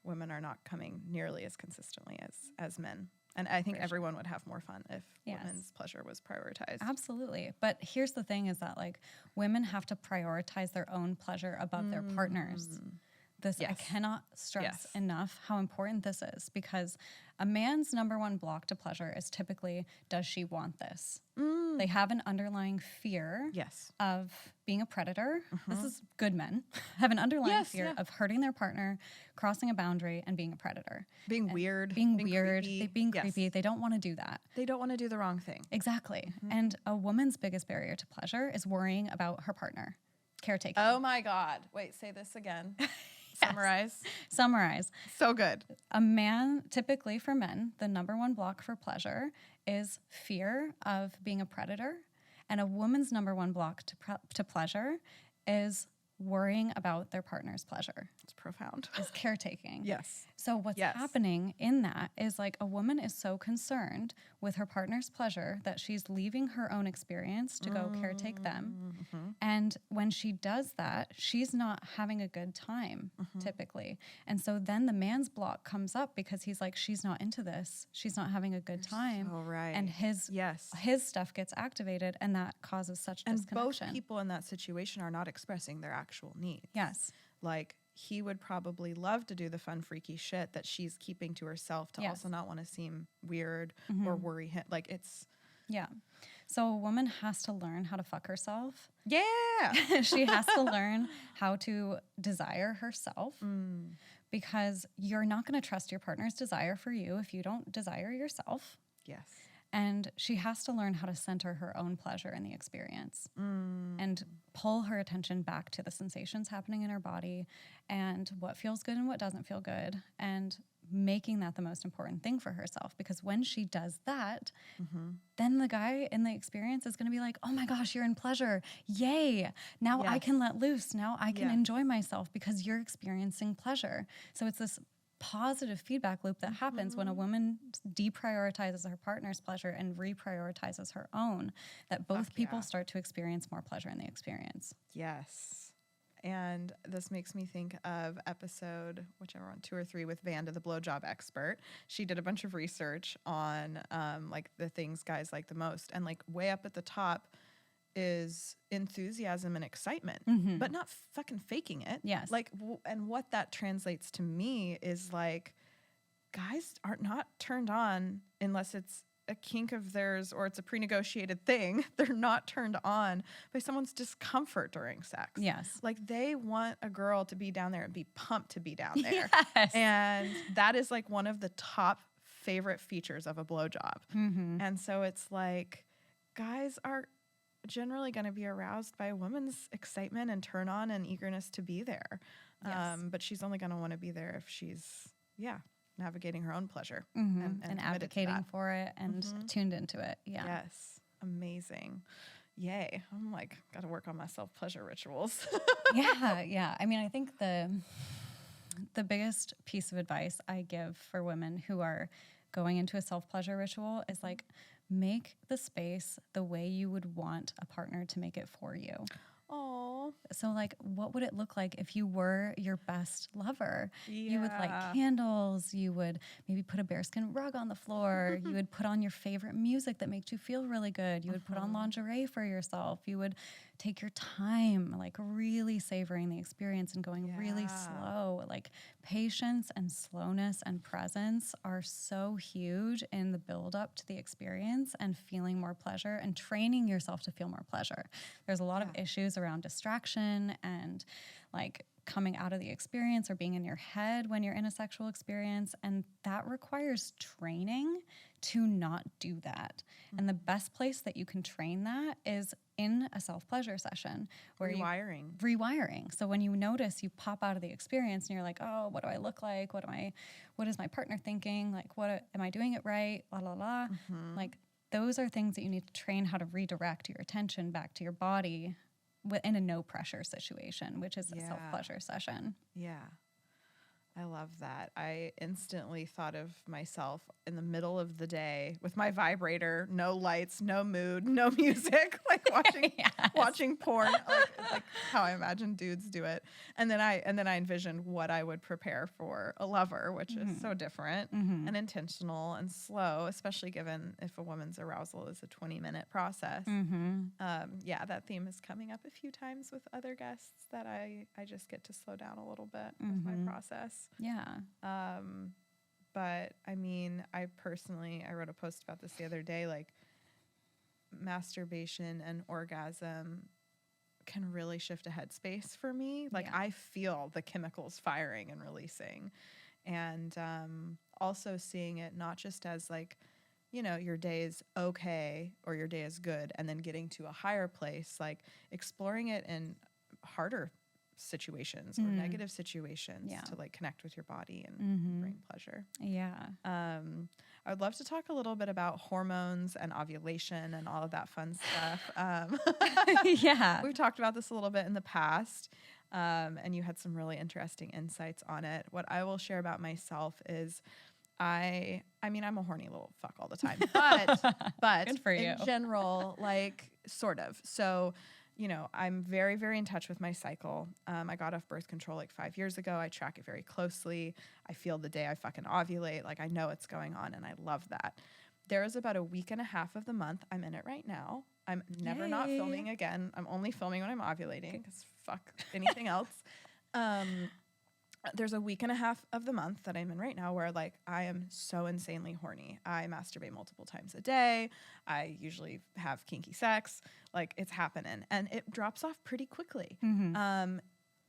women are not coming nearly as consistently as men. And I think everyone would have more fun if women's pleasure was prioritized. Absolutely. But here's the thing is that like women have to prioritize their own pleasure above their partners. I cannot stress enough how important this is, because a man's number one block to pleasure is typically, does she want this? They have an underlying fear of being a predator. This is good men have an underlying fear of hurting their partner, crossing a boundary, and being a predator. Being weird. Being creepy. They don't want to do that. They don't want to do the wrong thing. Exactly. And a woman's biggest barrier to pleasure is worrying about her partner. Caretaking. Oh my God. Wait, say this again. Summarize. So good. A man, typically for men, the number one block for pleasure is fear of being a predator. And a woman's number one block to pleasure is worrying about their partner's pleasure. It's profound. Is caretaking. Yes. So what's happening in that is like a woman is so concerned with her partner's pleasure that she's leaving her own experience to go caretake them. And when she does that, she's not having a good time typically. And so then the man's block comes up because he's like, she's not into this. She's not having a good time. So right. And his stuff gets activated, and that causes such disconnection. And both people in that situation are not expressing their actual needs. Yes. Like, he would probably love to do the fun, freaky shit that she's keeping to herself to also not want to seem weird or worry him. Like, it's... Yeah. So a woman has to learn how to fuck herself. Yeah. She has to learn how to desire herself, because you're not going to trust your partner's desire for you if you don't desire yourself. Yes. And she has to learn how to center her own pleasure in the experience and pull her attention back to the sensations happening in her body and what feels good and what doesn't feel good, and making that the most important thing for herself. Because when she does that, then the guy in the experience is going to be like, oh my gosh, you're in pleasure. Yay. Now I can let loose. Now I can enjoy myself because you're experiencing pleasure. So it's this positive feedback loop that happens when a woman deprioritizes her partner's pleasure and reprioritizes her own, that both people start to experience more pleasure in the experience. Yes. And this makes me think of episode, whichever one, 2 or 3, with Vanda, the blowjob expert. She did a bunch of research on like the things guys like the most, and like way up at the top is enthusiasm and excitement, but not fucking faking it. Yes. Like, and what that translates to me is like, guys are not turned on unless it's a kink of theirs or it's a pre-negotiated thing. They're not turned on by someone's discomfort during sex. Yes. Like, they want a girl to be down there and be pumped to be down there. Yes. And that is like one of the top favorite features of a blowjob. And so it's like, guys are generally going to be aroused by a woman's excitement and turn on and eagerness to be there. Yes. But she's only going to want to be there if she's, navigating her own pleasure and advocating for it and tuned into it. Yeah. Yes. Amazing. Yay. I'm like, got to work on my self-pleasure rituals. Yeah. I mean, I think the biggest piece of advice I give for women who are going into a self-pleasure ritual is like, make the space the way you would want a partner to make it for you. Oh. So like, what would it look like if you were your best lover? You would light Yeah. candles. You would maybe put a bearskin rug on the floor. You would put on your favorite music that makes you feel really good. You would put on lingerie for yourself. You would take your time, like really savoring the experience and going really slow. Like patience and slowness and presence are so huge in the build up to the experience and feeling more pleasure and training yourself to feel more pleasure. There's a lot of issues around distraction and like coming out of the experience or being in your head when you're in a sexual experience. And that requires training to not do that. And the best place that you can train that is in a self-pleasure session where rewiring. So when you notice you pop out of the experience and you're like, oh, what do I look like? What is my partner thinking? Like, am I doing it right? La, la, la. Like those are things that you need to train how to redirect your attention back to your body in a no pressure situation, which is a self-pleasure session. Yeah. I love that. I instantly thought of myself in the middle of the day with my vibrator, no lights, no mood, no music, like watching porn, like how I imagine dudes do it. And then I envisioned what I would prepare for a lover, which is so different and intentional and slow, especially given if a woman's arousal is a 20-minute process. That theme is coming up a few times with other guests that I just get to slow down a little bit with my process. Yeah. But I mean, I wrote a post about this the other day, like masturbation and orgasm can really shift a headspace for me. Like I feel the chemicals firing and releasing, and also seeing it not just as like, you know, your day is okay or your day is good and then getting to a higher place, like exploring it in harder situations or negative situations to like connect with your body and bring pleasure. I would love to talk a little bit about hormones and ovulation and all of that fun stuff. We've talked about this a little bit in the past, and you had some really interesting insights on it. What I will share about myself is I mean, I'm a horny little fuck all the time, but Good for you. In general, like sort of. So, you know, I'm very, very in touch with my cycle. I got off birth control like 5 years ago. I track it very closely. I feel the day I fucking ovulate. Like I know what's going on and I love that. There is about a week and a half of the month. I'm in it right now. I'm never not filming again. I'm only filming when I'm ovulating because fuck anything else. There's a week and a half of the month that I'm in right now where like I am so insanely horny. I masturbate multiple times a day. I usually have kinky sex. Like it's happening and it drops off pretty quickly.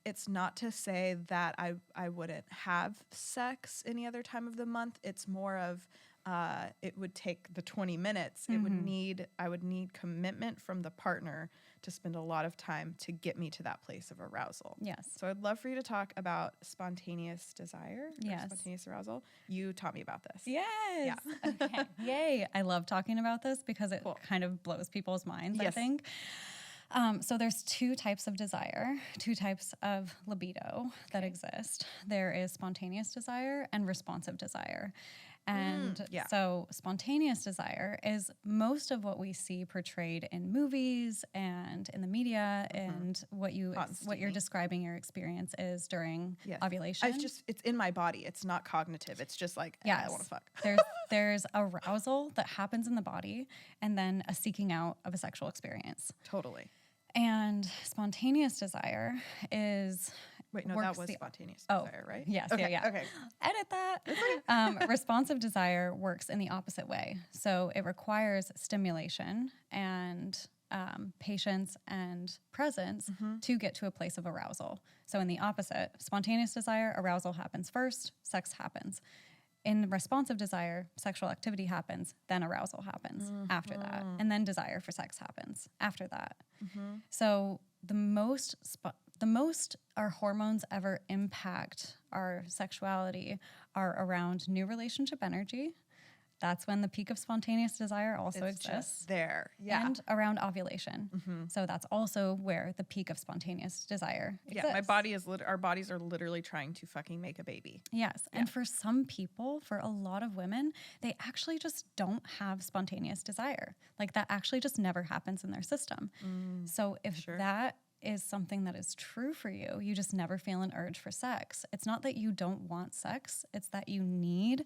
It's not to say that I wouldn't have sex any other time of the month. It's more of it would take the 20 minutes. I would need commitment from the partner to spend a lot of time to get me to that place of arousal. Yes. So I'd love for you to talk about spontaneous desire. Yes. Spontaneous arousal. You taught me about this. Yes. Yeah. Okay. Yay. I love talking about this because it kind of blows people's minds, I think. So there's two types of desire, two types of libido that exist. There is spontaneous desire and responsive desire. And so spontaneous desire is most of what we see portrayed in movies and in the media and what you're describing your experience is during ovulation. It's in my body. It's not cognitive. It's just like, I want to fuck. There's arousal that happens in the body and then a seeking out of a sexual experience. Totally. And spontaneous desire is... Wait, no, that was spontaneous desire, right? Yes, okay, yeah. Okay. Edit that. Responsive desire works in the opposite way. So it requires stimulation and patience and presence to get to a place of arousal. So in the opposite, spontaneous desire, arousal happens first, sex happens. In responsive desire, sexual activity happens, then arousal happens after that, and then desire for sex happens after that. So the most our hormones ever impact our sexuality are around new relationship energy. That's when the peak of spontaneous desire also exists. Just there, yeah. And around ovulation. So that's also where the peak of spontaneous desire exists. Yeah, our bodies are literally trying to fucking make a baby. Yes, and for some people, for a lot of women, they actually just don't have spontaneous desire. Like that actually just never happens in their system. So if is something that is true for you. You just never feel an urge for sex. It's not that you don't want sex. It's that you need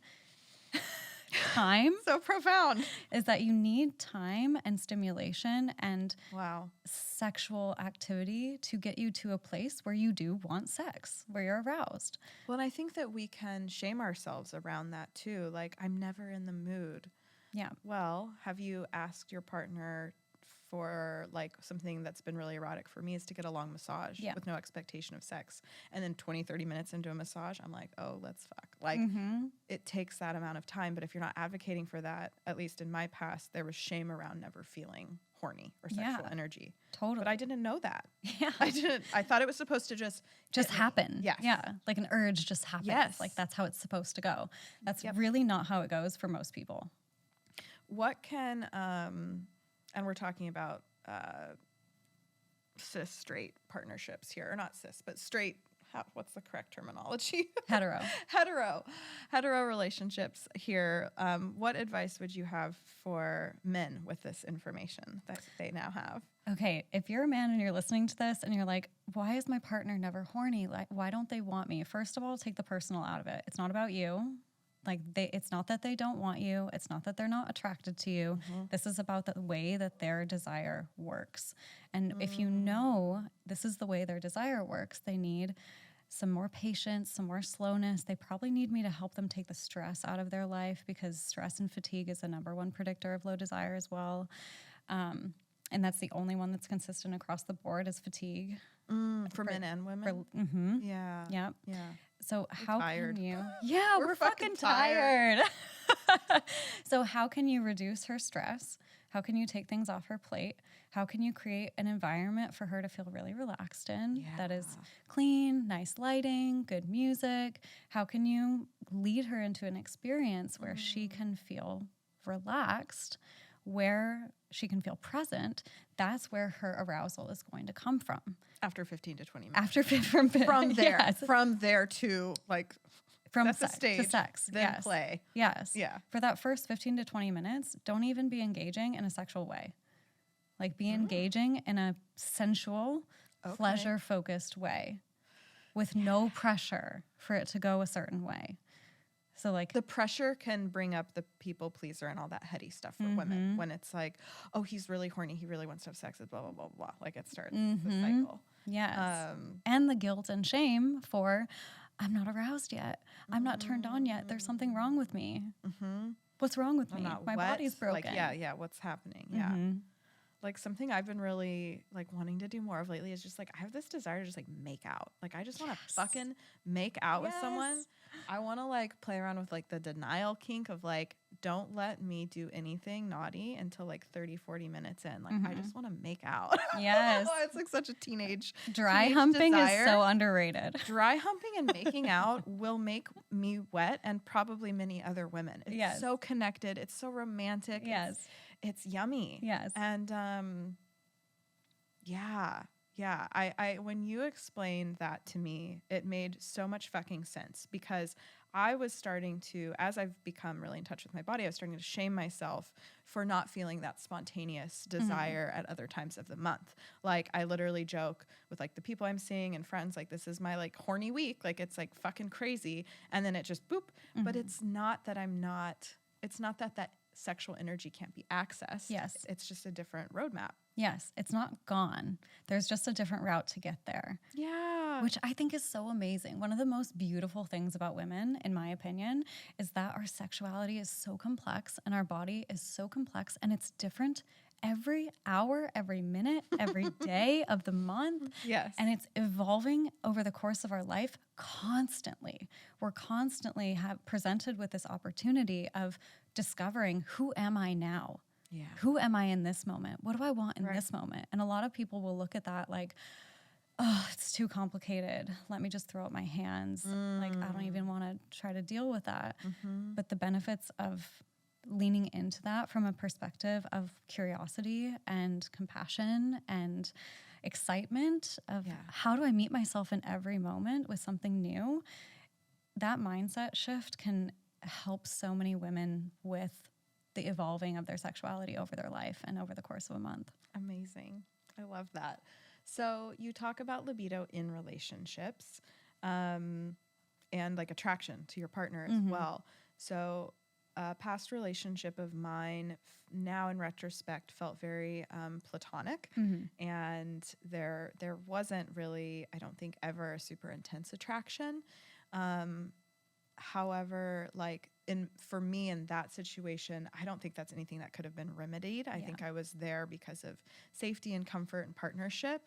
time. So profound. Is that you need time and stimulation and Wow. sexual activity to get you to a place where you do want sex, where you're aroused. Well, and I think that we can shame ourselves around that too. Like, I'm never in the mood. Yeah. Well, have you asked your partner for like something that's been really erotic for me is to get a long massage with no expectation of sex. And then 20, 30 minutes into a massage, I'm like, oh, let's fuck. Like it takes that amount of time. But if you're not advocating for that, at least in my past, there was shame around never feeling horny or sexual energy. Totally. But I didn't know that. Yeah. I thought it was supposed to just happen. Yes. Yeah. Like an urge just happens. Yes. Like that's how it's supposed to go. That's really not how it goes for most people. What can, and we're talking about cis straight partnerships here, or not cis, but straight. What's the correct terminology? Hetero. Hetero relationships here. What advice would you have for men with this information that they now have? Okay, if you're a man and you're listening to this and you're like, why is my partner never horny? Like, why don't they want me? First of all, take the personal out of it. It's not about you. Like it's not that they don't want you. It's not that they're not attracted to you. This is about the way that their desire works. And if you know this is the way their desire works, they need some more patience, some more slowness. They probably need me to help them take the stress out of their life because stress and fatigue is the #1 predictor of low desire as well. And that's the only one that's consistent across the board is fatigue. For men and women? Yeah. Yeah. Yeah. So how tired. can you? Yeah, we're fucking tired. So how can you reduce her stress? How can you take things off her plate? How can you create an environment for her to feel really relaxed in that is clean, nice lighting, good music? How can you lead her into an experience where she can feel relaxed, where she can feel present? That's where her arousal is going to come from. After 15 to 20 minutes. From there. Yes. From there to like from sex to sex. Then play. Yes. Yeah. For that first 15 to 20 minutes, don't even be engaging in a sexual way. Like be engaging in a sensual, pleasure-focused way with no pressure for it to go a certain way. So like the pressure can bring up the people pleaser and all that heady stuff for women when it's like, oh, he's really horny. He really wants to have sex with blah, blah, blah, blah. Like it starts the cycle. Yes. And the guilt and shame for, I'm not aroused yet. I'm not turned on yet. There's something wrong with me. What's wrong with me? My body's broken. Like, yeah. What's happening? Yeah. Like something I've been really like wanting to do more of lately is just like, I have this desire to just like make out. Like I just want to fucking make out with someone. I want to like play around with like the denial kink of like, don't let me do anything naughty until like 30, 40 minutes in. Like I just want to make out. Yes. It's like such a teenage humping desire. is so underrated. Dry humping and making out will make me wet and probably many other women. It's so connected. It's so romantic. Yes. It's yummy. Yes. And I when you explained that to me, it made so much fucking sense because I was starting to, as I've become really in touch with my body, I was starting to shame myself for not feeling that spontaneous desire at other times of the month. Like I literally joke with like the people I'm seeing and friends, like this is my like horny week. Like it's like fucking crazy. And then it just boop. But it's not that it's not that sexual energy can't be accessed. Yes. It's just a different roadmap. Yes. It's not gone. There's just a different route to get there. Yeah. Which I think is so amazing. One of the most beautiful things about women, in my opinion, is that our sexuality is so complex and our body is so complex and it's different every hour, every minute, every day of the month. Yes. And it's evolving over the course of our life constantly. We're constantly presented with this opportunity of discovering, who am I now? Yeah. Who am I in this moment? What do I want in this moment? And a lot of people will look at that like, oh, it's too complicated. Let me just throw up my hands. Like, I don't even want to try to deal with that. But the benefits of leaning into that from a perspective of curiosity and compassion and excitement of how do I meet myself in every moment with something new, that mindset shift can help so many women with the evolving of their sexuality over their life and over the course of a month. Amazing. I love that. So you talk about libido in relationships, and like attraction to your partner as well. So a past relationship of mine now in retrospect felt very platonic, and there wasn't really, I don't think, ever a super intense attraction. However, like for me in that situation, I don't think that's anything that could have been remedied. I think I was there because of safety and comfort and partnership.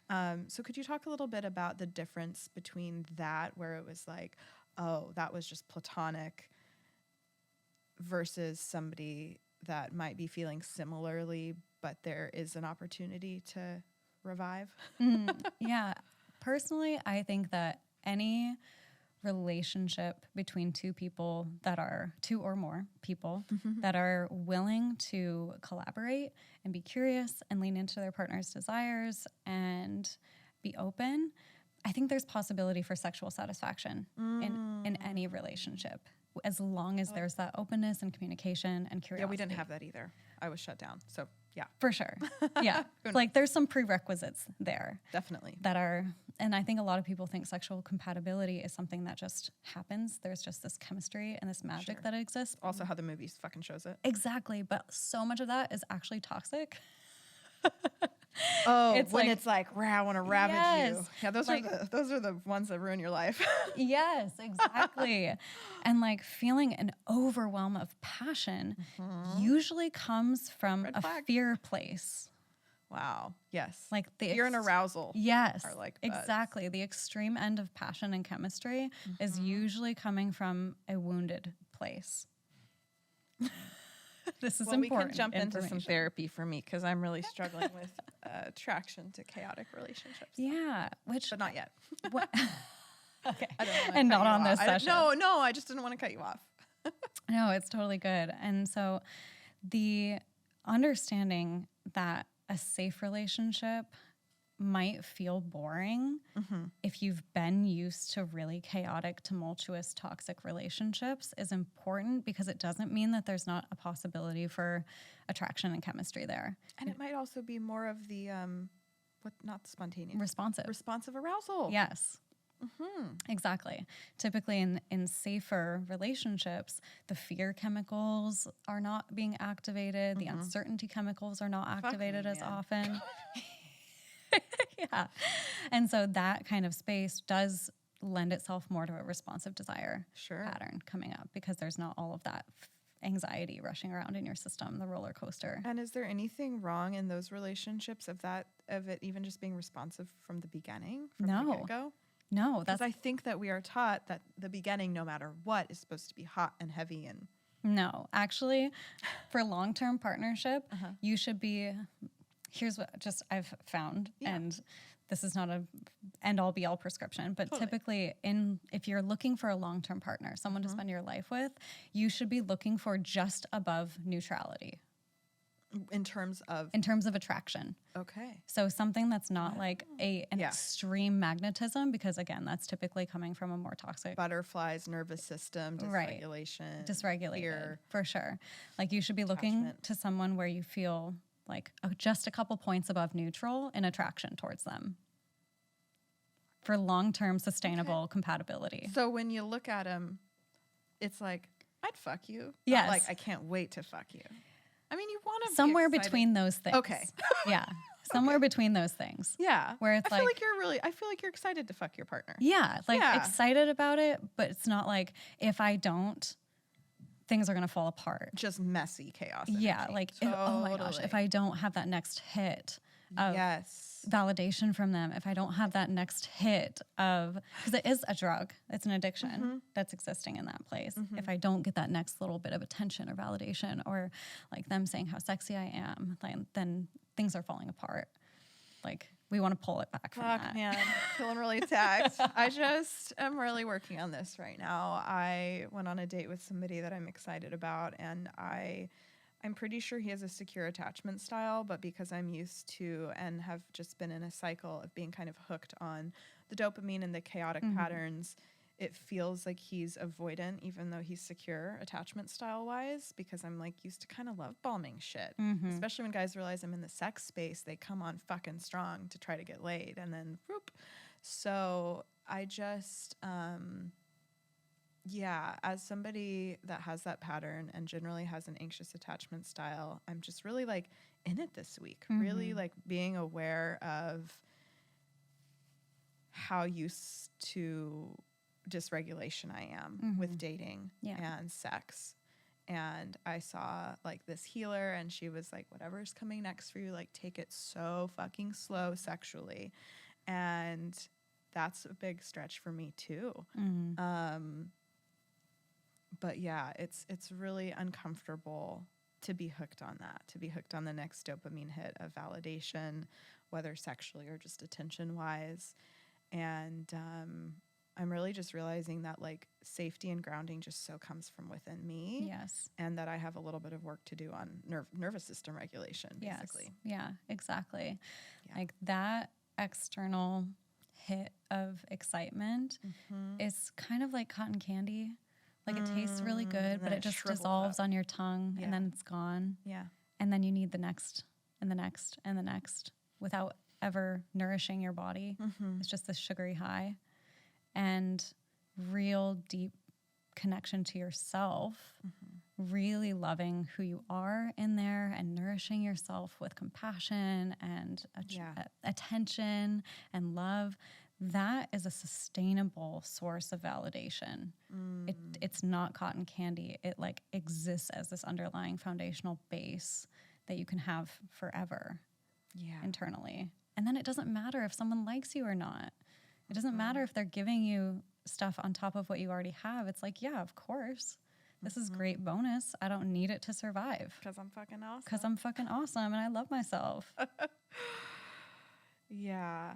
So could you talk a little bit about the difference between that, where it was like, oh, that was just platonic, versus somebody that might be feeling similarly, but there is an opportunity to revive? Yeah. Personally, I think that any relationship between two people that are two or more people that are willing to collaborate and be curious and lean into their partner's desires and be open, I think there's possibility for sexual satisfaction in any relationship, as long as there's that openness and communication and curiosity. Yeah, we didn't have that either. I was shut down. So yeah, for sure. Yeah. Like there's some prerequisites there. definitely. That are, and I think a lot of people think sexual compatibility is something that just happens. There's just this chemistry and this magic that exists. Also how the movies fucking shows it. Exactly. But so much of that is actually toxic. Oh, It's when like- it's like, I want to ravage you. Yes. Yeah, those Like- are the ones that ruin your life. Yes, exactly. And like feeling an overwhelm of passion usually comes from Red a flag. fear place. Wow. Yes. Like the Fear and arousal. Yes, are like buds. exactly. The extreme end of passion and chemistry is usually coming from a wounded place. This is Well, important. we can jump into some information. therapy for me because I'm really struggling with attraction to chaotic relationships. Yeah, which But not yet. what, okay, I don't wanna and cut not you on this off. session. No, I just didn't want to cut you off. No, it's totally good. And so the understanding that a safe relationship might feel boring if you've been used to really chaotic, tumultuous, toxic relationships is important, because it doesn't mean that there's not a possibility for attraction and chemistry there. And it might also be more of the not spontaneous, Responsive arousal. Yes. Exactly. Typically in safer relationships, the fear chemicals are not being activated. The uncertainty chemicals are not activated as man. often. Yeah. And so that kind of space does lend itself more to a responsive desire pattern coming up, because there's not all of that anxiety rushing around in your system, the roller coaster. And is there anything wrong in those relationships of it even just being responsive from the beginning, from No. the get-go? No, Because that's I think that we are taught that the beginning, no matter what, is supposed to be hot and heavy and no. Actually, for long-term partnership, you should be. Here's what just I've found, and this is not a end-all be-all prescription, but typically if you're looking for a long-term partner, someone to spend your life with, you should be looking for just above neutrality in terms of attraction. okay. So something that's not like an extreme magnetism, because again, that's typically coming from a more toxic Butterflies, nervous system, dysregulation, dysregulated fear. for sure. Like you should be looking Attachment. to someone where you feel like just a couple points above neutral in attraction towards them for long-term sustainable compatibility. So when you look at him, it's like, I'd fuck you. Yes. Not like, I can't wait to fuck you. I mean, you want to Somewhere between those things. Okay. Yeah. Somewhere between those things. Yeah. Where it's I feel like you're excited to fuck your partner. Yeah, like Yeah. excited about it, but it's not like if I don't, things are going to fall apart. Just messy chaos. Yeah, energy. like, oh my gosh, if I don't have that next hit of validation from them, if I don't have that next hit of, because it is a drug, it's an addiction that's existing in that place. If I don't get that next little bit of attention or validation, or like them saying how sexy I am, like, then things are falling apart. Like we want to pull it back from that. Man, feeling really attacked. I just am really working on this right now. I went on a date with somebody that I'm excited about, and I'm pretty sure he has a secure attachment style, but because I'm used to and have just been in a cycle of being kind of hooked on the dopamine and the chaotic patterns, it feels like he's avoidant, even though he's secure attachment style wise, because I'm like used to kind of love bombing shit, especially when guys realize I'm in the sex space, they come on fucking strong to try to get laid, and then whoop. So I just, yeah, as somebody that has that pattern and generally has an anxious attachment style, I'm just really like in it this week, really like being aware of how used to dysregulation I am with dating and sex. And I saw like this healer, and she was like, whatever's coming next for you, like take it so fucking slow sexually. And that's a big stretch for me too. But yeah, it's really uncomfortable to be hooked on that, to be hooked on the next dopamine hit of validation, whether sexually or just attention wise. And I'm really just realizing that like safety and grounding just so comes from within me. Yes. And that I have a little bit of work to do on nervous system regulation, basically. Yes. Yeah, exactly. Yeah. Like that external hit of excitement is kind of like cotton candy. Like it tastes really good, but it just dissolves on your tongue and then it's gone. Yeah. And then you need the next and the next and the next without ever nourishing your body. It's just this sugary high. And real deep connection to yourself, really loving who you are in there and nourishing yourself with compassion and attention and love. That is a sustainable source of validation. It's not cotton candy. It like exists as this underlying foundational base that you can have forever internally. And then it doesn't matter if someone likes you or not. It doesn't matter if they're giving you stuff on top of what you already have. It's like, yeah, of course. This is great bonus. I don't need it to survive. Because I'm fucking awesome. Because I'm fucking awesome and I love myself. Yeah.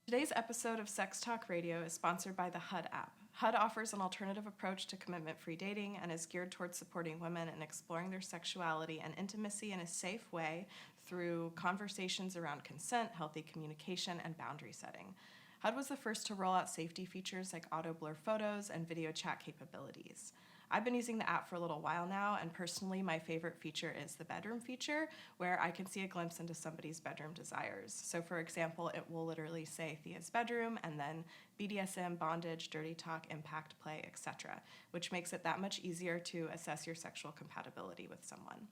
Today's episode of Sex Talk Radio is sponsored by the HUD app. HUD offers an alternative approach to commitment-free dating and is geared towards supporting women in exploring their sexuality and intimacy in a safe way through conversations around consent, healthy communication, and boundary setting. HUD was the first to roll out safety features like auto-blur photos and video chat capabilities. I've been using the app for a little while now, and personally, my favorite feature is the bedroom feature, where I can see a glimpse into somebody's bedroom desires. So for example, it will literally say Thea's bedroom, and then BDSM, bondage, dirty talk, impact play, etc., which makes it that much easier to assess your sexual compatibility with someone.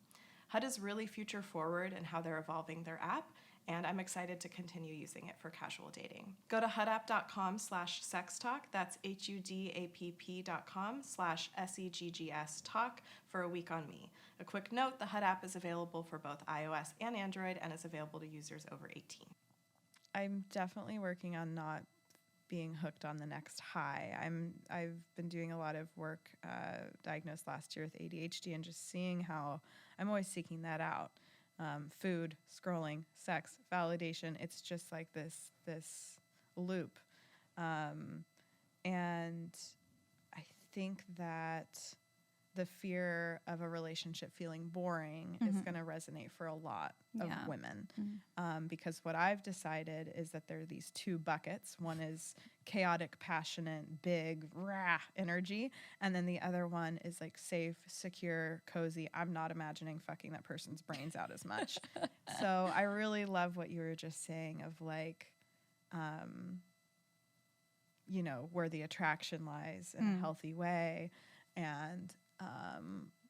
HUD is really future forward in how they're evolving their app, and I'm excited to continue using it for casual dating. Go to hudapp.com/sextalk, that's hudapp.com/SEGGS talk for a week on me. A quick note, the HUD app is available for both iOS and Android and is available to users over 18. I'm definitely working on not being hooked on the next high. I've been doing a lot of work, diagnosed last year with ADHD, and just seeing how I'm always seeking that out. Food, scrolling, sex, validation. It's just like this loop. And I think that the fear of a relationship feeling boring is going to resonate for a lot of women. Because what I've decided is that there are these two buckets. One is chaotic, passionate, big, rah energy. And then the other one is like safe, secure, cozy. I'm not imagining fucking that person's brains out as much. So I really love what you were just saying of like, you know, where the attraction lies in a healthy way. And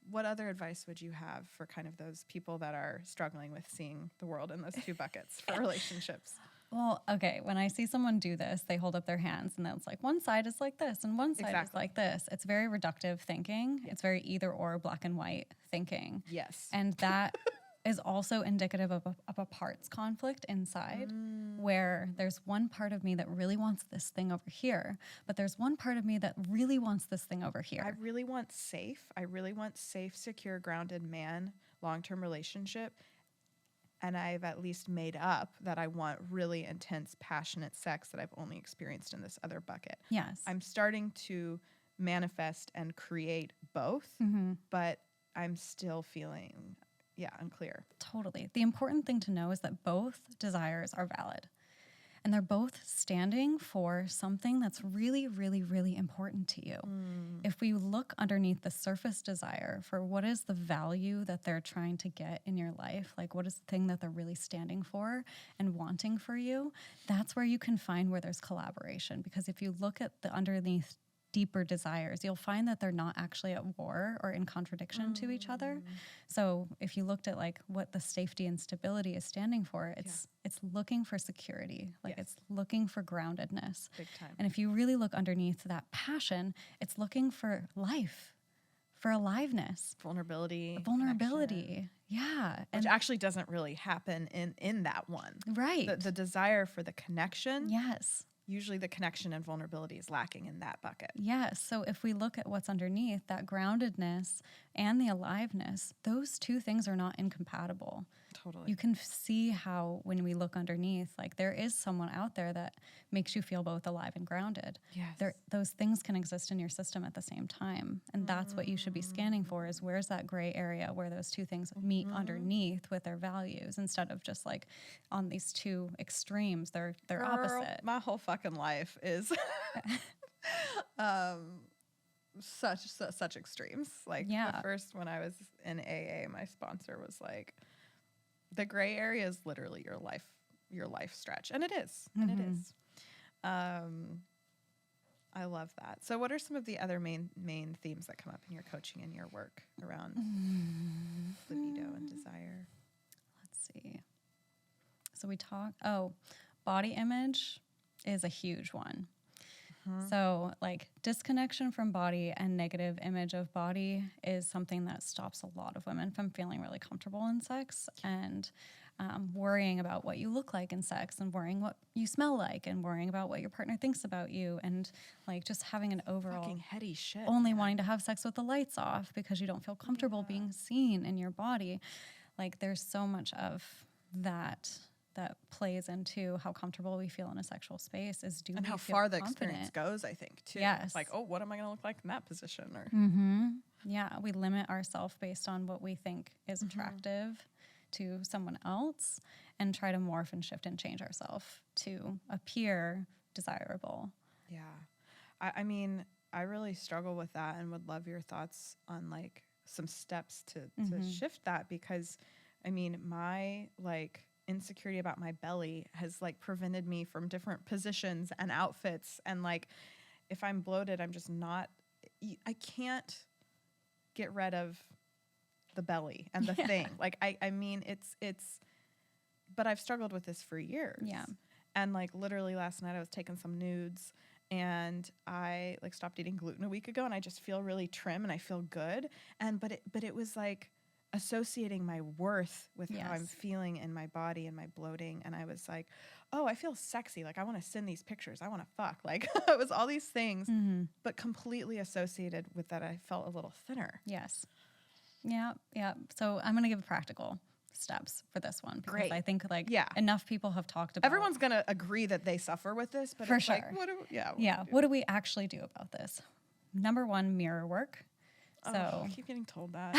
what other advice would you have for kind of those people that are struggling with seeing the world in those two buckets for relationships? Well, okay, when I see someone do this, they hold up their hands and then it's like one side is like this and one side is like this. It's very reductive thinking. It's very either or, black and white thinking. Yes. And that is also indicative of a parts conflict inside where there's one part of me that really wants this thing over here, but there's one part of me that really wants this thing over here. I really want safe, secure, grounded man, long-term relationship. And I've at least made up that I want really intense, passionate sex that I've only experienced in this other bucket. Yes. I'm starting to manifest and create both, but I'm still feeling unclear. Totally. The important thing to know is that both desires are valid. And they're both standing for something that's really, really, really important to you. If we look underneath the surface desire for what is the value that they're trying to get in your life, like what is the thing that they're really standing for and wanting for you, that's where you can find where there's collaboration. Because if you look at the underneath deeper desires, you'll find that they're not actually at war or in contradiction to each other. So if you looked at like what the safety and stability is standing for, it's looking for security, like it's looking for groundedness. Big time. And if you really look underneath that passion, it's looking for life, for aliveness, Vulnerability. vulnerability. Yeah. Which actually doesn't really happen in that one. Right. The desire for the connection. Yes. Usually the connection and vulnerability is lacking in that bucket. Yes. So if we look at what's underneath, that groundedness and the aliveness, those two things are not incompatible. Totally. You can see how when we look underneath, like there is someone out there that makes you feel both alive and grounded. Yes. Those things can exist in your system at the same time. And that's what you should be scanning for, is where's that gray area where those two things meet underneath with their values, instead of just like on these two extremes. They're Girl, opposite. My whole fucking life is such extremes. Like the first, when I was in AA, my sponsor was like, the gray area is literally your life stretch. And it is. And it is. I love that. So what are some of the other main themes that come up in your coaching and your work around libido and desire? Let's see. So we talk, body image is a huge one. So like disconnection from body and negative image of body is something that stops a lot of women from feeling really comfortable in sex, and worrying about what you look like in sex, and worrying what you smell like, and worrying about what your partner thinks about you, and like just having an overall Fucking heady shit. Only wanting to have sex with the lights off because you don't feel comfortable being seen in your body. Like there's so much of that plays into how comfortable we feel in a sexual space, is do and we how feel far the confident? experience goes, I think, too. Yes. Like, oh, what am I going to look like in that position? Or Yeah, we limit ourselves based on what we think is attractive to someone else, and try to morph and shift and change ourselves to appear desirable. Yeah. I mean, I really struggle with that, and would love your thoughts on like some steps to shift that, because I mean, my like insecurity about my belly has like prevented me from different positions and outfits, and like if I'm bloated, I'm just not, I can't get rid of the belly and the thing. Like I mean, it's but I've struggled with this for years. Yeah. And like literally last night I was taking some nudes, and I like stopped eating gluten a week ago, and I just feel really trim and I feel good. And but it was like associating my worth with how I'm feeling in my body and my bloating. And I was like, oh, I feel sexy. Like I want to send these pictures. I want to fuck. Like it was all these things, but completely associated with that I felt a little thinner. Yes. Yeah. Yeah. So I'm going to give practical steps for this one, because Great. I think like enough people have talked about. Everyone's going to agree that they suffer with this, but for it's sure. like, what do we actually do about this? Number one, mirror work. So I keep getting told that.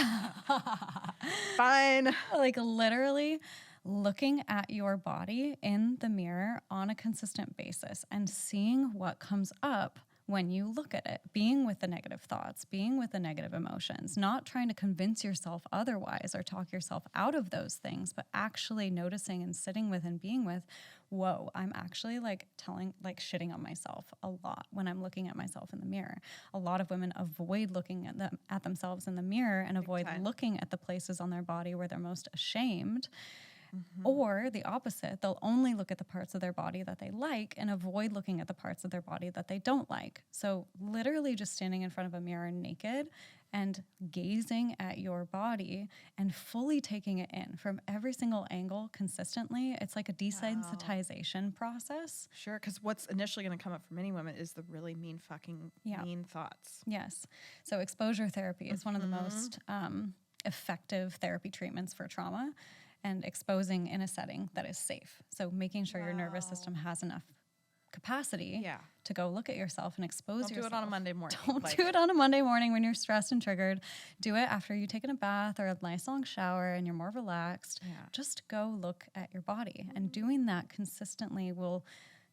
Fine. Like literally looking at your body in the mirror on a consistent basis and seeing what comes up when you look at it, being with the negative thoughts, being with the negative emotions, not trying to convince yourself otherwise or talk yourself out of those things, but actually noticing and sitting with and being with, whoa, I'm actually like shitting on myself a lot when I'm looking at myself in the mirror. A lot of women avoid looking at themselves in the mirror and avoid looking at the places on their body where they're most ashamed. Or the opposite, they'll only look at the parts of their body that they like and avoid looking at the parts of their body that they don't like. So literally just standing in front of a mirror naked and gazing at your body and fully taking it in from every single angle consistently. It's like a desensitization process. Sure, because what's initially going to come up for many women is the really mean thoughts. Yes. So exposure therapy is one of the most effective therapy treatments for trauma, and exposing in a setting that is safe. So making sure your nervous system has enough capacity to go look at yourself and expose yourself. Don't do it on a Monday morning. Don't do it on a Monday morning when you're stressed and triggered. Do it after you've taken a bath or a nice long shower and you're more relaxed. Just go look at your body. And doing that consistently will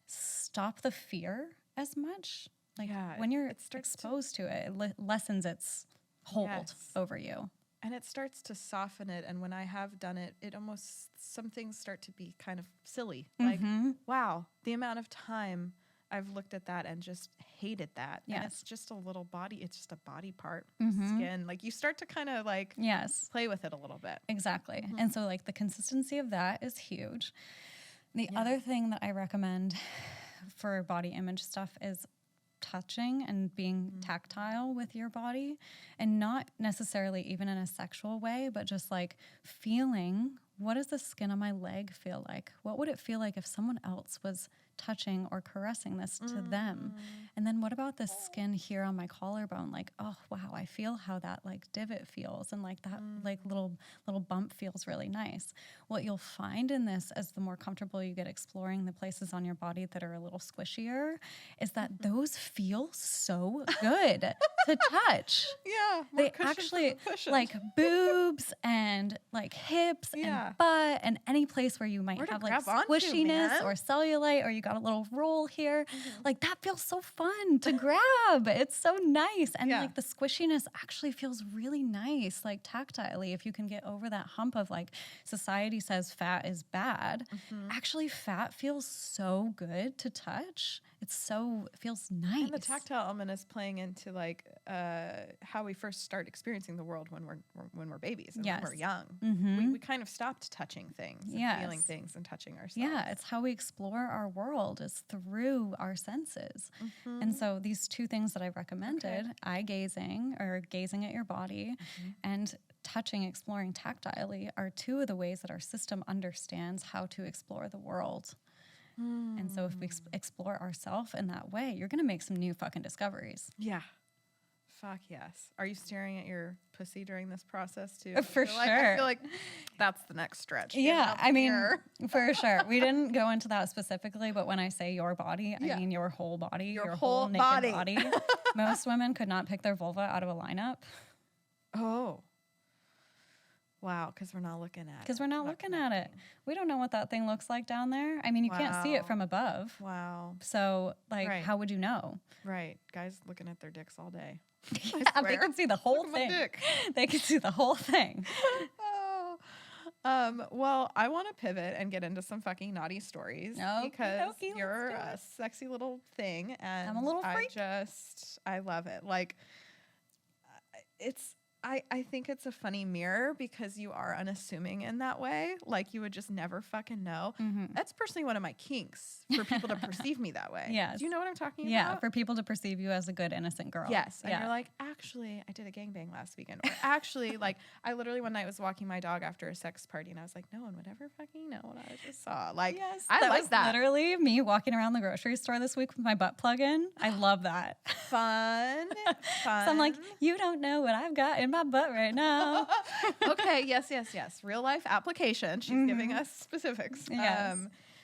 stop the fear as much. Like Yeah, when you're it starts to- exposed to it, it lessens its hold Yes. over you. And it starts to soften it. And when I have done it, it almost, some things start to be kind of silly. Like, wow, the amount of time I've looked at that and just hated that. And Yes. it's just a little body, it's just a body part, skin. Like you start to kind of like Yes. play with it a little bit. Exactly. And so like the consistency of that is huge. The other thing that I recommend for body image stuff is touching and being tactile with your body, and not necessarily even in a sexual way, but just like feeling, what does the skin on my leg feel like? What would it feel like if someone else was touching or caressing this to them? And then what about the skin here on my collarbone? Like, oh wow, I feel how that like divot feels, and like that like little bump feels really nice. What you'll find in this, as the more comfortable you get exploring the places on your body that are a little squishier, is that those feel so good to touch. Yeah. They actually like boobs and like hips and butt and any place where you might Where to have like grab onto, squishiness man. or cellulite, or you got a little roll here. Like that feels so fun to grab. It's so nice. And like the squishiness actually feels really nice, like tactilely, if you can get over that hump of like society says fat is bad. Actually, fat feels so good to touch. It feels nice. And the tactile element is playing into like how we first start experiencing the world when we're babies and when we're young. We kind of stopped touching things and feeling things and touching ourselves. Yeah, it's how we explore our world, is through our senses. And so these two things that I recommended, eye gazing or gazing at your body, and touching, exploring tactilely, are two of the ways that our system understands how to explore the world. And so if we explore ourselves in that way, you're going to make some new fucking discoveries. Yeah. Fuck yes. Are you staring at your pussy during this process too? For sure. sure. I feel like that's the next stretch. Yeah, I mean, for sure. We didn't go into that specifically, but when I say your body, I mean your whole body, your whole naked body. Most women could not pick their vulva out of a lineup. Oh. Wow, because we're not looking at it. Because we're not looking at it. We don't know what that thing looks like down there. I mean, you can't see it from above. Wow. So, like, how would you know? Right. Guys looking at their dicks all day. Yeah, they can see the whole thing. They can see the whole thing. Well, I want to pivot and get into some fucking naughty stories because you're a sexy little thing, and I'm a little freak. I love it. Like, I think it's a funny mirror because you are unassuming in that way. Like, you would just never fucking know. That's personally one of my kinks, for people to perceive me that way. Yes. Do you know what I'm talking about? Yeah, for people to perceive you as a good, innocent girl. Yes. And you're like, actually, I did a gangbang last weekend. Or actually, like, I literally one night was walking my dog after a sex party, and I was like, no one would ever fucking know what I just saw. Like, I like that. Literally me walking around the grocery store this week with my butt plug in. I love that. Fun. So I'm like, you don't know what I've got in my butt right now. Okay. Yes. Real life application. She's giving us specifics. Yes.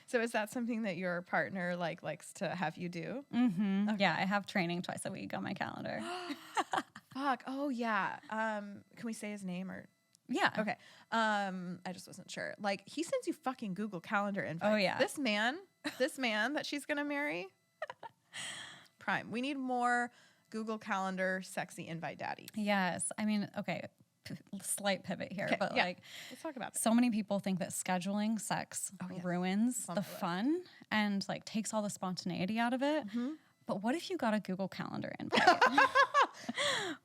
So is that something that your partner likes to have you do? Okay. Yeah, I have training twice a week on my calendar. Fuck. Oh yeah. Can we say his name or? Yeah. Okay. I just wasn't sure. Like, he sends you fucking Google Calendar invites. Oh yeah. This man that she's gonna marry. Prime. We need more Google Calendar sexy invite daddy. Yes. I mean, okay. Slight pivot here, but like, let's talk about it. So many people think that scheduling sex ruins the fun and like takes all the spontaneity out of it. But what if you got a Google Calendar invite?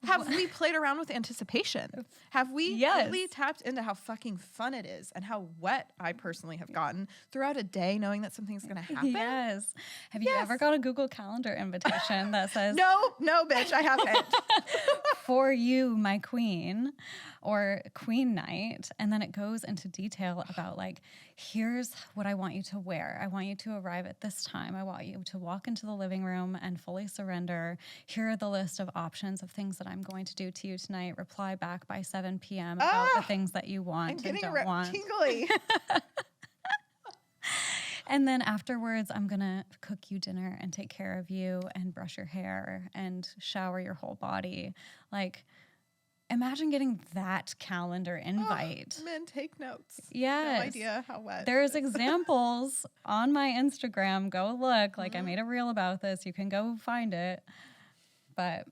Have we played around with anticipation? Have we really tapped into how fucking fun it is and how wet I personally have gotten throughout a day knowing that something's going to happen? Yes. Have you ever got a Google Calendar invitation that says, No, bitch, I haven't. For you, my queen, or queen night. And then it goes into detail about like, here's what I want you to wear. I want you to arrive at this time. I want you to walk into the living room and fully surrender. Here are the list of options of things that I'm going to do to you tonight. Reply back by 7 p.m. about the things that you want and don't want. Tingly. And then afterwards, I'm going to cook you dinner and take care of you and brush your hair and shower your whole body. Like, imagine getting that calendar invite. Oh, men, take notes. Yes. No idea how wet. There's examples on my Instagram. Go look. Like I made a reel about this. You can go find it. But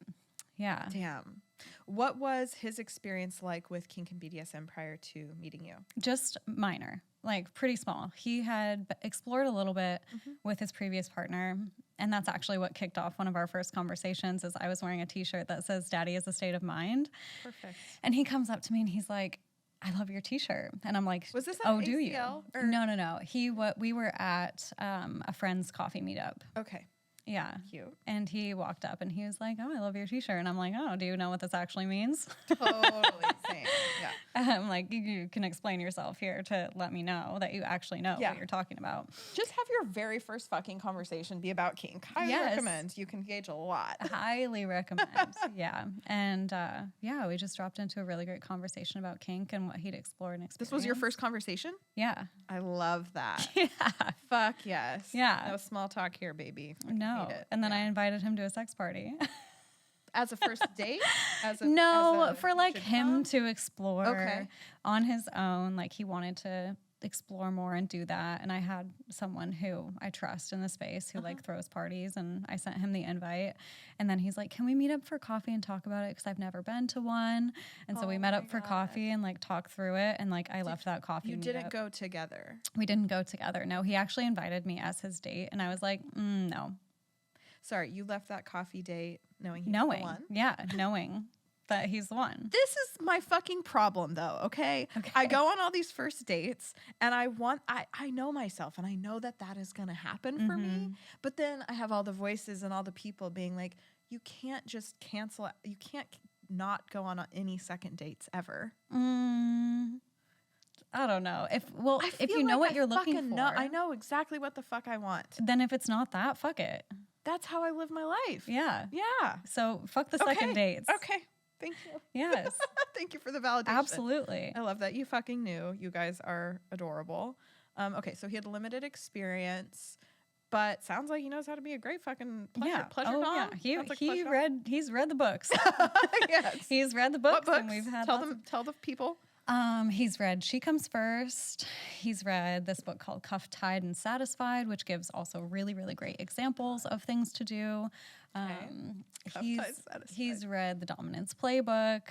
yeah. Damn. What was his experience like with kink and BDSM prior to meeting you? Just minor, like pretty small. He had explored a little bit with his previous partner. And that's actually what kicked off one of our first conversations is I was wearing a t-shirt that says Daddy is a state of mind. Perfect. And he comes up to me and he's like, I love your t-shirt. And I'm like, was this oh, an do you? ACL, or- No. We were at a friend's coffee meetup. Okay. Yeah. Cute. And he walked up and he was like, oh, I love your t-shirt. And I'm like, oh, do you know what this actually means? Totally same. Yeah. I'm like, you can explain yourself here to let me know that you actually know what you're talking about. Just have your very first fucking conversation be about kink. Highly recommend. You can gauge a lot. Highly recommend. Yeah. And we just dropped into a really great conversation about kink and what he'd explored and experience. This was your first conversation? Yeah. I love that. Yeah. Fuck yes. Yeah. No small talk here, baby. No. And then I invited him to a sex party. As a first date? For like him to explore on his own. Like he wanted to explore more and do that. And I had someone who I trust in the space who like throws parties, and I sent him the invite. And then he's like, can we meet up for coffee and talk about it? Because I've never been to one. And so we met up for coffee and like talked through it. And like I left that coffee. You didn't go together? We didn't go together. No, he actually invited me as his date. And I was like, no. Sorry, you left that coffee date knowing he's the one? Yeah, knowing that he's the one. This is my fucking problem, though, okay? I go on all these first dates, and I know myself, and I know that is going to happen for me. But then I have all the voices and all the people being like, you can't just cancel. You can't not go on any second dates ever. I don't know. If you know what you're looking for. I know exactly what the fuck I want. Then if it's not that, fuck it. That's how I live my life. Yeah. Yeah. So fuck the second dates. Okay. Thank you. Yes. Thank you for the validation. Absolutely. I love that you fucking knew. You guys are adorable. Okay, so he had limited experience, but sounds like he knows how to be a great fucking pleasure dom. Yeah. He's read the books. Yes. He's read the books. What books? And we've had tell the people. He's read She Comes First. He's read this book called Cuffed, Tied, and Satisfied, which gives also really, really great examples of things to do. He's read The Dominance Playbook.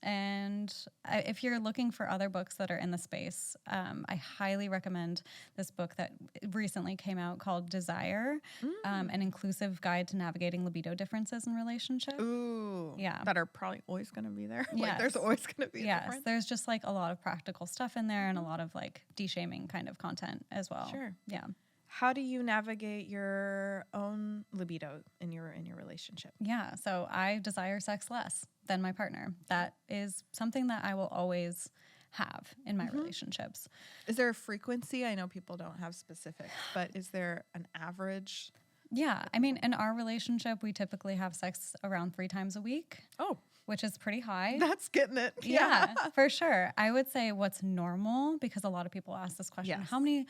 And if you're looking for other books that are in the space, I highly recommend this book that recently came out called Desire, An Inclusive Guide to Navigating Libido Differences in Relationships. Ooh. Yeah. That are probably always going to be there. Yes. Like there's always going to be a difference. There's just like a lot of practical stuff in there and a lot of like de-shaming kind of content as well. Sure. Yeah. How do you navigate your own libido in your relationship? Yeah, so I desire sex less than my partner. That is something that I will always have in my relationships. Is there a frequency? I know people don't have specifics, but is there an average? Yeah, I mean, in our relationship, we typically have sex around 3 times a week. Oh. Which is pretty high. That's getting it. Yeah, for sure. I would say what's normal, because a lot of people ask this question, Yes. how many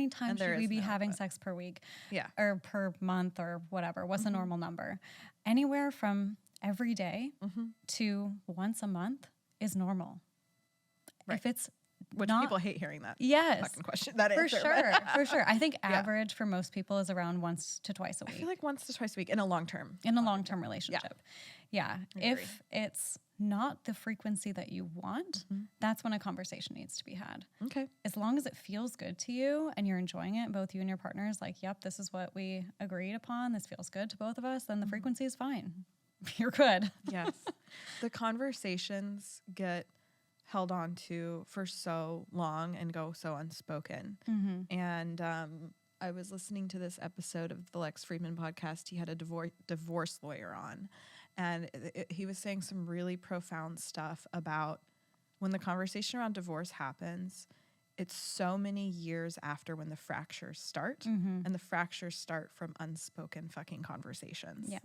times should we be having but- sex per week? Yeah. Or per month or whatever? What's a normal number? Anywhere from every day to once a month is normal. Right. If it's Which not, people hate hearing that fucking question. That for answer. sure, for sure. I think average for most people is around once to twice a week. I feel like once to twice a week in a long-term. In a long-term relationship. Yeah. Agree. If it's not the frequency that you want, that's when a conversation needs to be had. Okay. As long as it feels good to you and you're enjoying it, both you and your partner is like, yep, this is what we agreed upon. This feels good to both of us. Then the frequency is fine. You're good. Yes. The conversations get held on to for so long and go so unspoken. And I was listening to this episode of the Lex Friedman podcast. He had a divorce lawyer on, and he was saying some really profound stuff about when the conversation around divorce happens, it's so many years after when the fractures start, and the fractures start from unspoken fucking conversations. Yeah.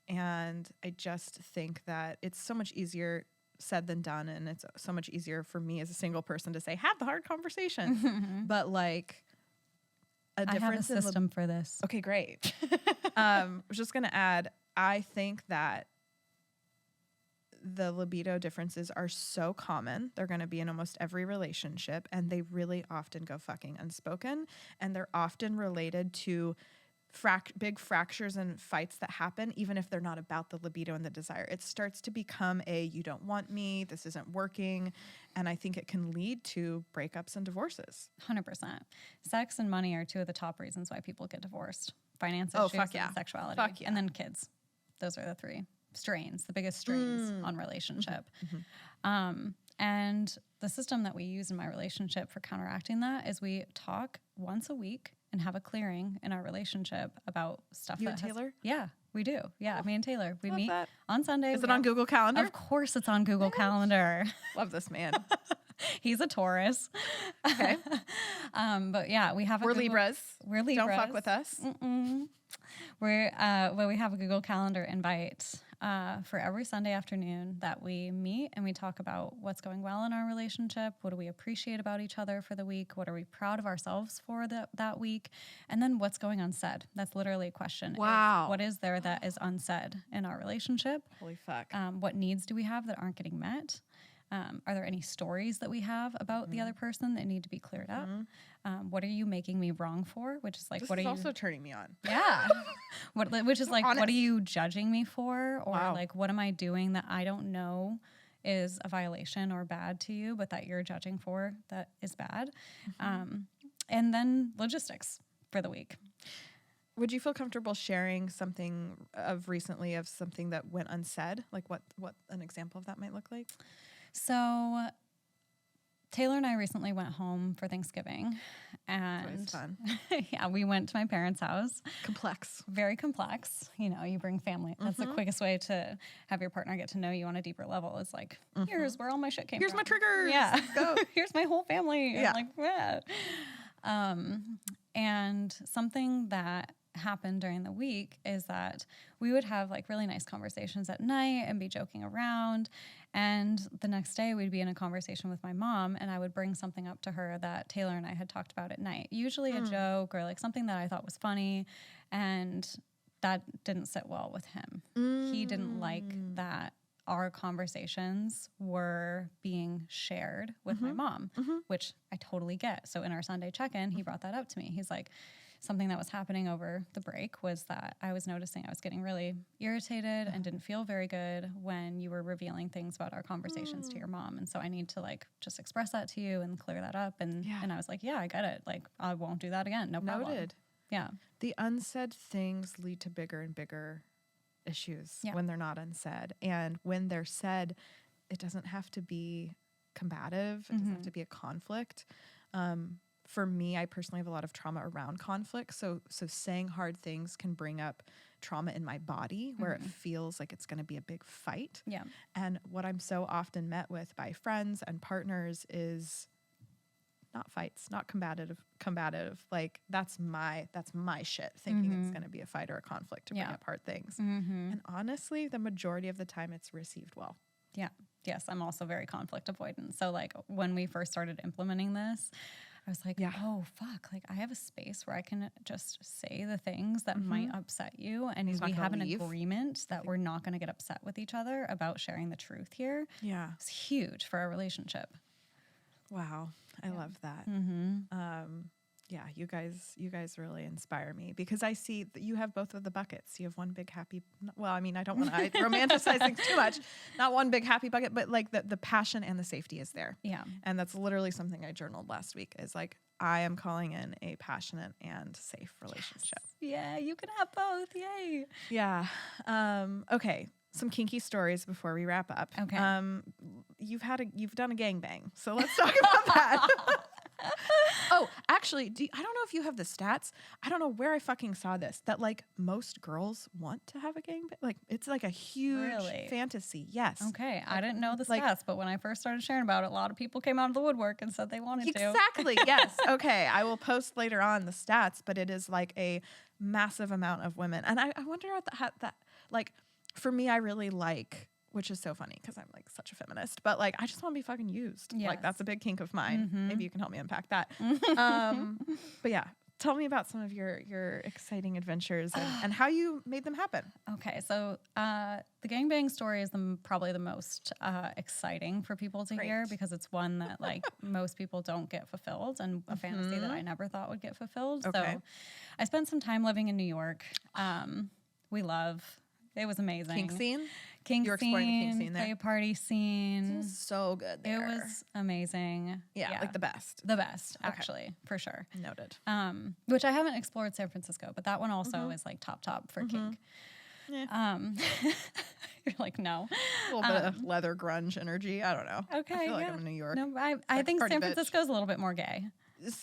And I just think that it's so much easier said than done, and it's so much easier for me as a single person to say, have the hard conversation. But like a difference I have a system for this. Okay, great. I was just going to add, I think that the libido differences are so common. They're going to be in almost every relationship, and they really often go fucking unspoken, and they're often related to big fractures and fights that happen, even if they're not about the libido and the desire. It starts to become you don't want me, this isn't working. And I think it can lead to breakups and divorces. 100%. Sex and money are two of the top reasons why people get divorced. Finance Oh, issues fuck yeah. and sexuality. Fuck yeah. And then kids. Those are the three strains, the biggest strains on relationship. And the system that we use in my relationship for counteracting that is we talk once a week and have a clearing in our relationship about stuff. You and Taylor? Yeah, we do. Yeah, me and Taylor. We Love meet that. on Sunday. Is it on Google Calendar? Of course it's on Google Calendar. Love this man. He's a Taurus. Okay. But yeah, we have We're Libras. We're Libras. Don't fuck with us. We have a Google Calendar invite for every Sunday afternoon that we meet and we talk about what's going well in our relationship, what do we appreciate about each other for the week, what are we proud of ourselves for that week, and then what's going unsaid. That's literally a question. Wow. What is there that is unsaid in our relationship? Holy fuck. What needs do we have that aren't getting met? Are there any stories that we have about the other person that need to be cleared up? What are you making me wrong for? Which is like, This what is are you also turning me on. Yeah. Which is like, Honest. what are you judging me for? Or Wow. like, what am I doing that I don't know is a violation or bad to you, but that you're judging for that is bad? And then logistics for the week. Would you feel comfortable sharing something of something that went unsaid? Like what an example of that might look like? So Taylor and I recently went home for Thanksgiving, and Always fun. yeah, we went to my parents' house. Complex. Very complex. You bring family. That's the quickest way to have your partner get to know you on a deeper level. Is like, here's where all my shit came Here's from. my triggers. Yeah. Let's go. Here's my whole family. Yeah. I'm like, yeah. And something that happened during the week is that we would have like really nice conversations at night and be joking around. And the next day we'd be in a conversation with my mom and I would bring something up to her that Taylor and I had talked about at night, usually a joke or like something that I thought was funny. And that didn't sit well with him. He didn't like that our conversations were being shared with my mom, which I totally get. So in our Sunday check-in, he brought that up to me. He's like, something that was happening over the break was that I was noticing I was getting really irritated and didn't feel very good when you were revealing things about our conversations to your mom. And so I need to like just express that to you and clear that up. And I was like, yeah, I get it. Like, I won't do that again. No problem. Noted. Yeah. The unsaid things lead to bigger and bigger issues when they're not unsaid. And when they're said, it doesn't have to be combative. It doesn't have to be a conflict. For me, I personally have a lot of trauma around conflict. So saying hard things can bring up trauma in my body where it feels like it's going to be a big fight. Yeah. And what I'm so often met with by friends and partners is not fights, not combative. Like that's my shit, thinking it's going to be a fight or a conflict to bring up hard things. And honestly, the majority of the time it's received well. Yeah. Yes. I'm also very conflict avoidant. So like when we first started implementing this, I was like, oh, fuck. Like, I have a space where I can just say the things that might upset you. And we have an agreement that we're not going to get upset with each other about sharing the truth here. Yeah. It's huge for our relationship. Wow. I love that. Yeah, you guys really inspire me because I see that you have both of the buckets. You have one big happy, well, I mean, I don't want to romanticize things too much. Not one big happy bucket, but like the passion and the safety is there. Yeah. And that's literally something I journaled last week is like, I am calling in a passionate and safe relationship. Yes. Yeah, you can have both. Yay. Yeah. Okay. Some kinky stories before we wrap up. Okay. You've done a gangbang. So let's talk about that. Oh, actually, I don't know if you have the stats. I don't know where I fucking saw this. That like most girls want to have a gangbang. Like it's like a huge fantasy. Yes. Okay. I didn't know the stats, but when I first started sharing about it, a lot of people came out of the woodwork and said they wanted to. Exactly. Yes. Okay. I will post later on the stats, but it is like a massive amount of women. And I wonder what that like for me, I really like, which is so funny because I'm like such a feminist, but like I just want to be fucking used. Yes. Like that's a big kink of mine. Maybe you can help me unpack that. But yeah, tell me about some of your exciting adventures and how you made them happen. Okay, so the gangbang story is probably the most exciting for people to hear, because it's one that like most people don't get fulfilled, and a fantasy that I never thought would get fulfilled. Okay. So I spent some time living in New York. It was amazing. Kink scene? Kink You were exploring the kink scene, scene there? play party scene. It was so good It there. was amazing. Yeah, like the best. The best, actually, for sure. Noted. Which I haven't explored San Francisco, but that one also is like top for kink. Yeah. You're like, no. A little bit of leather grunge energy. I don't know. Okay, I feel like yeah. I'm in New York. No, I think party San bitch. Francisco is a little bit more gay.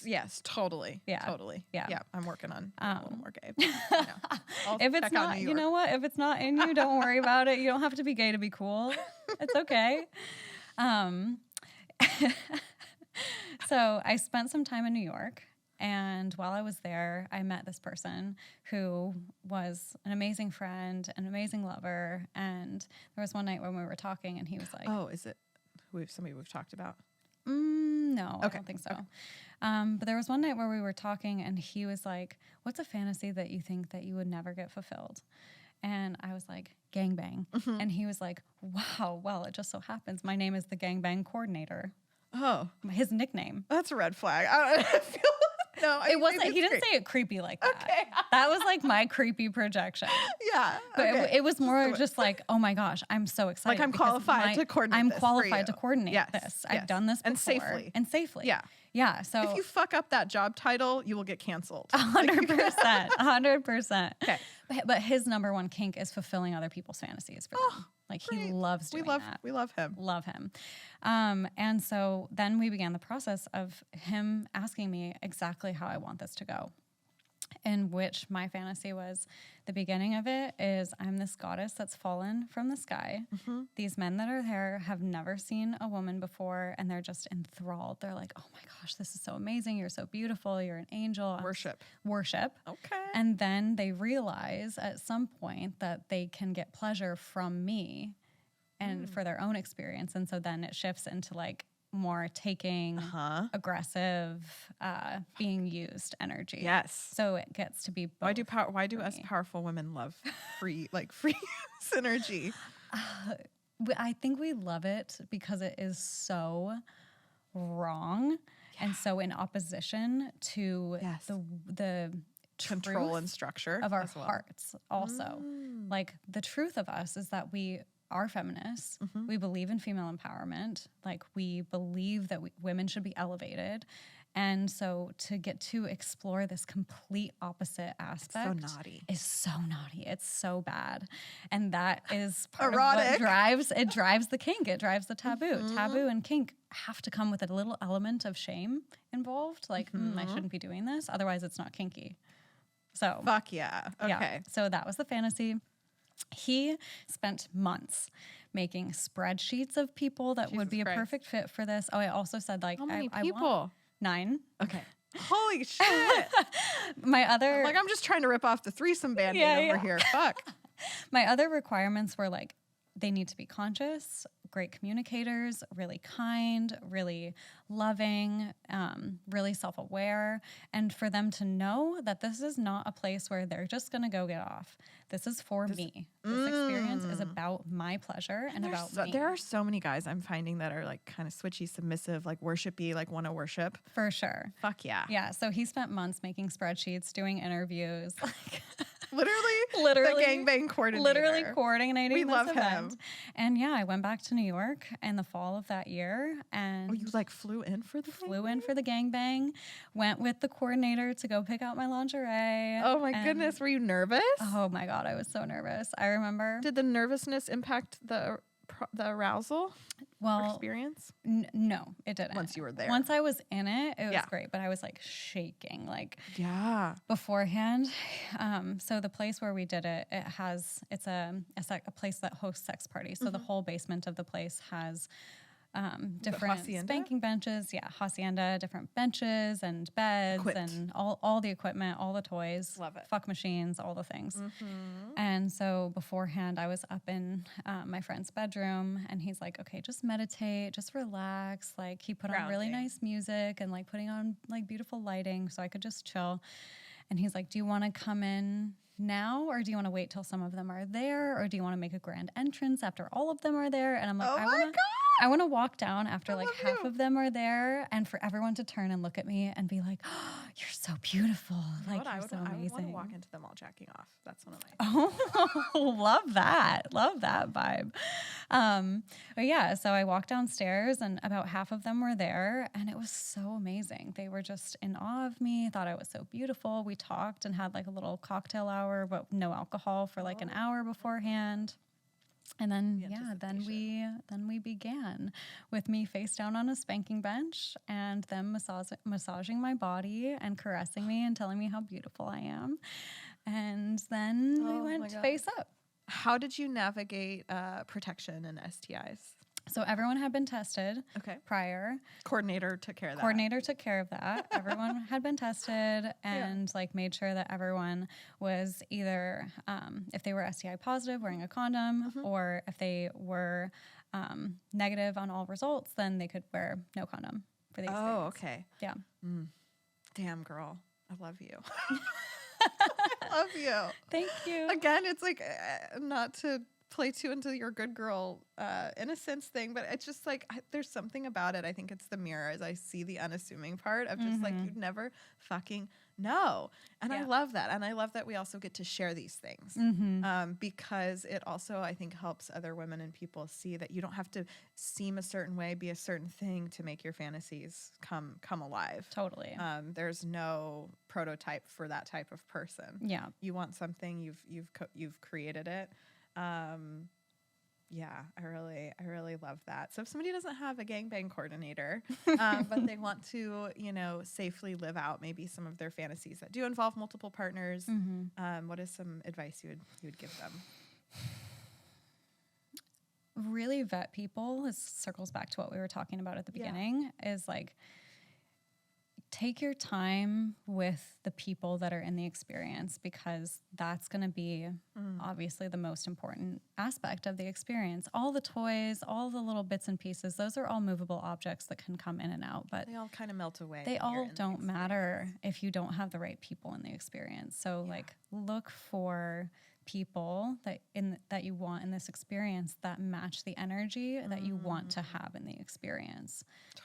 Yes, totally. Yeah. Totally. Yeah. Yeah, I'm working on a little more gay. I'll If it's check out not, New you York. know what? If it's not in you, don't worry about it. You don't have to be gay to be cool. It's okay. So I spent some time in New York, and while I was there, I met this person who was an amazing friend, an amazing lover. And there was one night when we were talking, and he was like, Oh, is it somebody we've talked about? no, I Okay, don't think so. okay. But there was one night where we were talking, and he was like, what's a fantasy that you think that you would never get fulfilled? And I was like, gangbang. And he was like, wow, well, it just so happens my name is the gangbang coordinator. Oh, His nickname. that's a red flag. I feel no, I It mean, wasn't, maybe he it's didn't great. say it creepy like that. Okay. That was like my creepy projection. Yeah, But okay. it was more the way- just like, oh my gosh, I'm so excited. Like I'm because qualified to coordinate I'm this for qualified to you. coordinate Yes, this. yes. I've done this before. And safely. And safely. Yeah. Yeah. So If you fuck up that job title, you will get canceled. 100%. 100%. Okay. But his number one kink is fulfilling other people's fantasies for them. Like he Great. loves doing that. We love him. Love him. And so then we began the process of him asking me exactly how I want this to go. In which my fantasy was, the beginning of it is I'm this goddess that's fallen from the sky. These men that are there have never seen a woman before, and they're just enthralled. They're like, oh my gosh, this is so amazing. You're so beautiful. You're an angel. Worship. Okay. Okay. And then they realize at some point that they can get pleasure from me and for their own experience. And so then it shifts into like more taking, aggressive, being used energy. Yes. So it gets to be both. Why do us me. powerful women love free synergy? I think we love it because it is so wrong and so in opposition to Yes. the Control truth and structure of our as well. hearts also. Like the truth of us is that we are feminists. We believe in female empowerment. Like we believe that women should be elevated. And so to get to explore this complete opposite aspect naughty. is so naughty. It's so bad. And that is part Erotic. of what drives the kink. It drives the taboo. Taboo and kink have to come with a little element of shame involved. Like, I shouldn't be doing this. Otherwise it's not kinky. So Fuck yeah. Okay. yeah. So that was the fantasy. He spent months making spreadsheets of people that would Jesus be a Christ. perfect fit for this. Oh, I also said like, How many I people? want 9. Okay. Holy shit. My other Like I'm just trying to rip off the threesome band-aid over here. Fuck. my other requirements were like, they need to be conscious, great communicators, really kind, really loving, really self-aware, and for them to know that this is not a place where they're just going to go get off. This is for me. This experience is about my pleasure and about me. There are so many guys I'm finding that are like kind of switchy, submissive, like worshipy, like want to worship. For sure. Fuck yeah. Yeah, so he spent months making spreadsheets, doing interviews, like Literally the gangbang coordinator. literally coordinating We this love event. him. And yeah, I went back to New York in the fall of that year and Oh, you like flew in for the flew in for the gangbang, went with the coordinator to go pick out my lingerie. Oh my and- goodness, were you nervous? Oh my God, I was so nervous. I remember. Did the nervousness impact the arousal Well, experience? no, it didn't. Once you were there. Once I was in it, it was Yeah. great, but I was like shaking, like Yeah. beforehand. So the place where we did it, it's a place that hosts sex parties. So the whole basement of the place has different hacienda? spanking benches. Yeah, hacienda, different benches and beds Equipped. and all the equipment, all the toys. Love it. Fuck machines, all the things. And so beforehand, I was up in my friend's bedroom, and he's like, okay, just meditate, just relax. Like, he put on really Grounding. nice music and like putting on like beautiful lighting so I could just chill. And he's like, do you want to come in now, or do you want to wait till some of them are there, or do you want to make a grand entrance after all of them are there? And I'm like, Oh my God. I want to walk down after like love half you. of them are there, and for everyone to turn and look at me and be like, oh, you're so beautiful. Like, I you're would so want amazing. to walk into them all jacking off. That's one of my. Oh, love that. Love that vibe. But yeah, so I walked downstairs and about half of them were there, and it was so amazing. They were just in awe of me, thought I was so beautiful. We talked and had like a little cocktail hour, but no alcohol for like an hour beforehand. And then, then we began with me face down on a spanking bench and them massaging my body and caressing me and telling me how beautiful I am. And then we went face up. How did you navigate protection and STIs? So everyone had been tested prior. Coordinator took care of that. Coordinator took care of that. Everyone had been tested and like made sure that everyone was either, if they were STI positive, wearing a condom, or if they were negative on all results, then they could wear no condom for the experience. Oh, okay. Yeah. Damn, girl. I love you. I love you. Thank you. Again, it's like not to play too into your good girl innocence thing, but it's just like there's something about it. I think it's the mirror as I see the unassuming part of just like you'd never fucking know. And I love that. And I love that we also get to share these things because it also, I think, helps other women and people see that you don't have to seem a certain way, be a certain thing to make your fantasies come alive. Totally. There's no prototype for that type of person. Yeah. You want something, you've created it. Yeah, I really love that. So if somebody doesn't have a gangbang coordinator, but they want to, safely live out maybe some of their fantasies that do involve multiple partners, what is some advice you would give them? Really vet people. This circles back to what we were talking about at the beginning, is like, take your time with the people that are in the experience, because that's going to be obviously the most important aspect of the experience. All the toys, all the little bits and pieces, those are all movable objects that can come in and out, but they all kind of melt away. They all don't matter if you don't have the right people in the experience. So like, look for people that you want in this experience that match the energy that you want to have in the experience.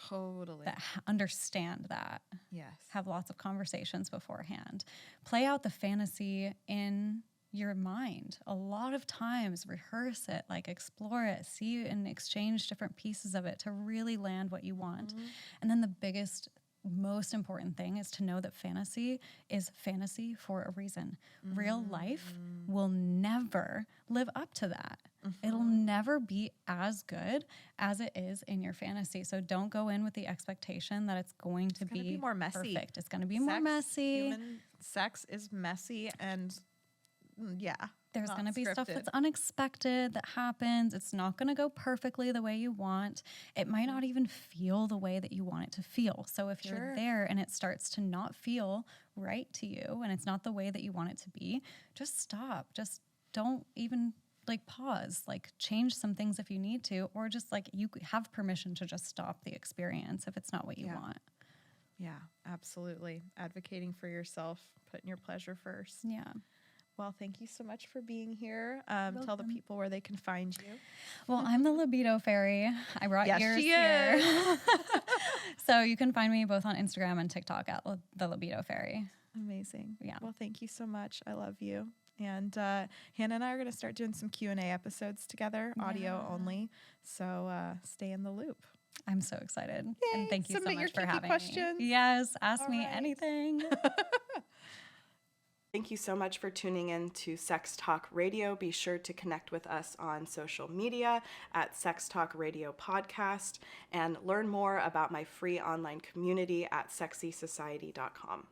Totally. That understand that. Yes. Have lots of conversations beforehand. Play out the fantasy in your mind. A lot of times rehearse it, like explore it, see and exchange different pieces of it to really land what you want. And then the most important thing is to know that fantasy is fantasy for a reason. Real life will never live up to that. It'll never be as good as it is in your fantasy. So don't go in with the expectation that it's going to be more messy. Perfect. It's going to be more messy. Human sex is messy and there's going to be stuff that's unexpected that happens. It's not going to go perfectly the way you want. It might not even feel the way that you want it to feel. So if you're there and it starts to not feel right to you and it's not the way that you want it to be, just stop. Just don't even like pause, like change some things if you need to, or just like you have permission to just stop the experience if it's not what you want. Yeah, absolutely. Advocating for yourself, putting your pleasure first. Yeah. Well, thank you so much for being here. Tell the people where they can find you. Well, I'm the Libido Fairy. I brought yours she here. is. So you can find me both on Instagram and TikTok at the Libido Fairy. Amazing. Yeah. Well, thank you so much. I love you. And Hannah and I are going to start doing some Q&A episodes together, audio only. So stay in the loop. I'm so excited. Yay. And thank you Submit so your much for kinky having questions. me. Yes, ask All me right. anything. Thank you so much for tuning in to Sex Talk Radio. Be sure to connect with us on social media at Sex Talk Radio Podcast and learn more about my free online community at sexysociety.com.